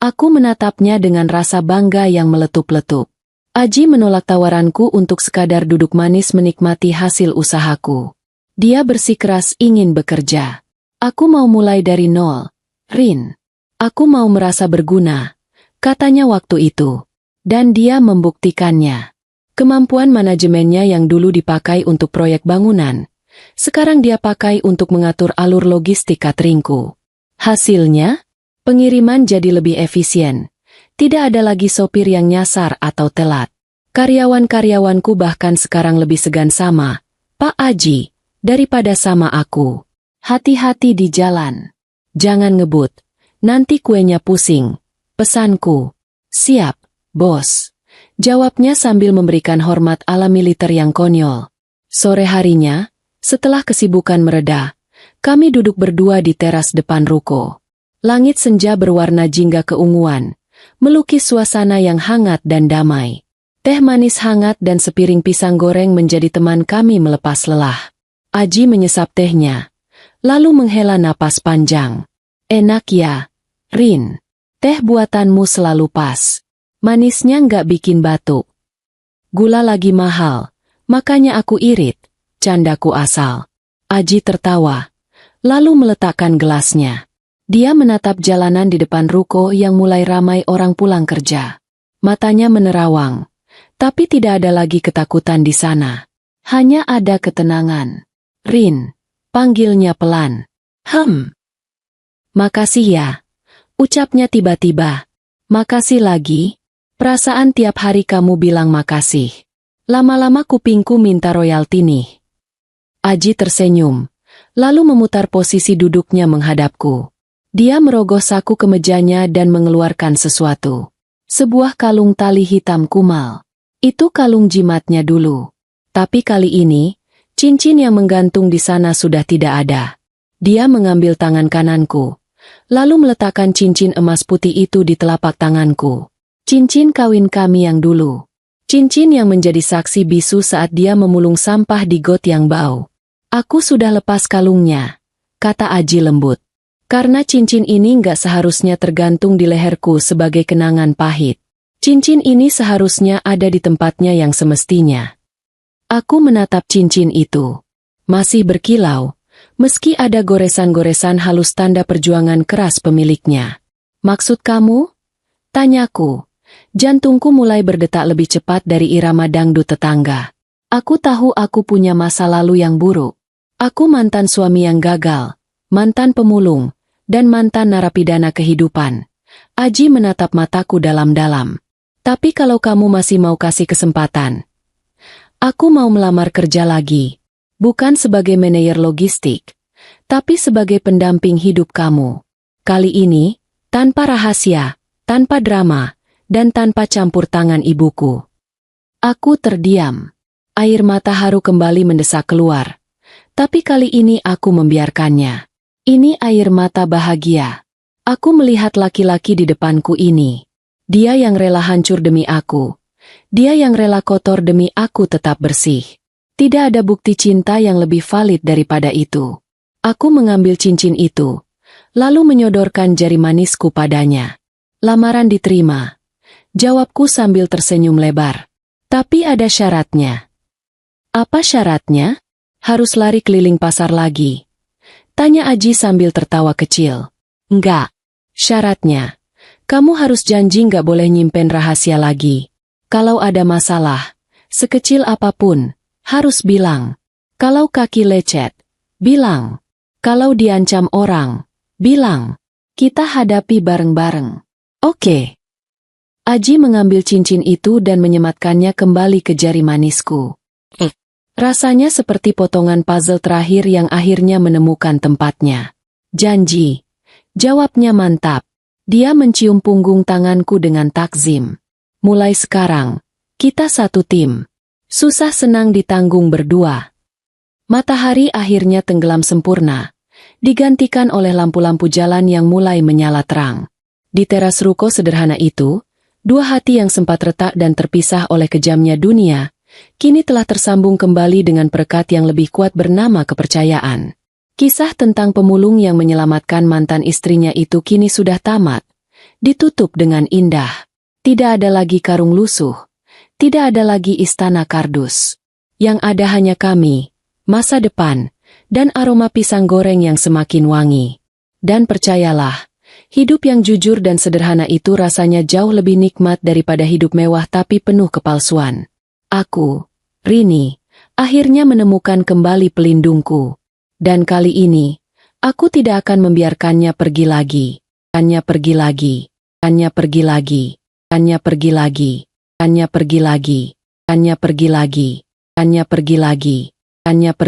Aku menatapnya dengan rasa bangga yang meletup-letup. Aji menolak tawaranku untuk sekadar duduk manis menikmati hasil usahaku. Dia bersikeras ingin bekerja. Aku mau mulai dari nol, Rin. Aku mau merasa berguna, katanya waktu itu. Dan dia membuktikannya. Kemampuan manajemennya yang dulu dipakai untuk proyek bangunan, sekarang dia pakai untuk mengatur alur logistik cateringku. Hasilnya, pengiriman jadi lebih efisien. Tidak ada lagi sopir yang nyasar atau telat. Karyawan-karyawanku bahkan sekarang lebih segan sama Pak Aji daripada sama aku. Hati-hati di jalan. Jangan ngebut, nanti kuenya pusing. Pesanku. Siap, bos. Jawabnya sambil memberikan hormat ala militer yang konyol. Sore harinya, setelah kesibukan mereda, kami duduk berdua di teras depan ruko. Langit senja berwarna jingga keunguan, melukis suasana yang hangat dan damai. Teh manis hangat dan sepiring pisang goreng menjadi teman kami melepas lelah. Aji menyesap tehnya, lalu menghela napas panjang. Enak ya, Rin. Teh buatanmu selalu pas. Manisnya nggak bikin batuk. Gula lagi mahal, makanya aku irit, candaku asal. Aji tertawa, lalu meletakkan gelasnya. Dia menatap jalanan di depan ruko yang mulai ramai orang pulang kerja. Matanya menerawang, tapi tidak ada lagi ketakutan di sana. Hanya ada ketenangan. Rin, panggilnya pelan. Makasih ya, ucapnya tiba-tiba. Makasih lagi. Perasaan tiap hari kamu bilang makasih. Lama-lama kupingku minta royalti nih. Aji tersenyum, lalu memutar posisi duduknya menghadapku. Dia merogoh saku kemejanya dan mengeluarkan sesuatu. Sebuah kalung tali hitam kumal. Itu kalung jimatnya dulu. Tapi kali ini, cincin yang menggantung di sana sudah tidak ada. Dia mengambil tangan kananku, lalu meletakkan cincin emas putih itu di telapak tanganku. Cincin kawin kami yang dulu. Cincin yang menjadi saksi bisu saat dia memulung sampah di got yang bau. Aku sudah lepas kalungnya, kata Aji lembut. Karena cincin ini nggak seharusnya tergantung di leherku sebagai kenangan pahit. Cincin ini seharusnya ada di tempatnya yang semestinya. Aku menatap cincin itu. Masih berkilau, meski ada goresan-goresan halus tanda perjuangan keras pemiliknya. Maksud kamu? Tanyaku. Jantungku mulai berdetak lebih cepat dari irama dangdut tetangga. Aku tahu aku punya masa lalu yang buruk. Aku mantan suami yang gagal, mantan pemulung, dan mantan narapidana kehidupan. Aji menatap mataku dalam-dalam. Tapi kalau kamu masih mau kasih kesempatan, aku mau melamar kerja lagi. Bukan sebagai manajer logistik, tapi sebagai pendamping hidup kamu. Kali ini, tanpa rahasia, tanpa drama, dan tanpa campur tangan ibuku. Aku terdiam. Air mata haru kembali mendesak keluar. Tapi kali ini aku membiarkannya. Ini air mata bahagia. Aku melihat laki-laki di depanku ini. Dia yang rela hancur demi aku. Dia yang rela kotor demi aku tetap bersih. Tidak ada bukti cinta yang lebih valid daripada itu. Aku mengambil cincin itu, lalu menyodorkan jari manisku padanya. Lamaran diterima. Jawabku sambil tersenyum lebar. Tapi ada syaratnya. Apa syaratnya? Harus lari keliling pasar lagi. Tanya Aji sambil tertawa kecil. Enggak. Syaratnya, kamu harus janji nggak boleh nyimpen rahasia lagi. Kalau ada masalah, sekecil apapun, harus bilang. Kalau kaki lecet, bilang. Kalau diancam orang, bilang. Kita hadapi bareng-bareng. Oke. Aji mengambil cincin itu dan menyematkannya kembali ke jari manisku. Rasanya seperti potongan puzzle terakhir yang akhirnya menemukan tempatnya. Janji. Jawabnya mantap. Dia mencium punggung tanganku dengan takzim. Mulai sekarang, kita satu tim. Susah senang ditanggung berdua. Matahari akhirnya tenggelam sempurna, digantikan oleh lampu-lampu jalan yang mulai menyala terang. Di teras ruko sederhana itu, dua hati yang sempat retak dan terpisah oleh kejamnya dunia, kini telah tersambung kembali dengan perekat yang lebih kuat bernama kepercayaan. Kisah tentang pemulung yang menyelamatkan mantan istrinya itu kini sudah tamat, ditutup dengan indah. Tidak ada lagi karung lusuh, tidak ada lagi istana kardus. Yang ada hanya kami, masa depan, dan aroma pisang goreng yang semakin wangi. Dan percayalah, hidup yang jujur dan sederhana itu rasanya jauh lebih nikmat daripada hidup mewah tapi penuh kepalsuan. Aku, Rini, akhirnya menemukan kembali pelindungku. Dan kali ini, aku tidak akan membiarkannya pergi lagi. Hanya pergi lagi. Hanya pergi lagi. Hanya pergi lagi. Hanya pergi lagi. Hanya pergi lagi. Hanya pergi lagi. Hanya pergi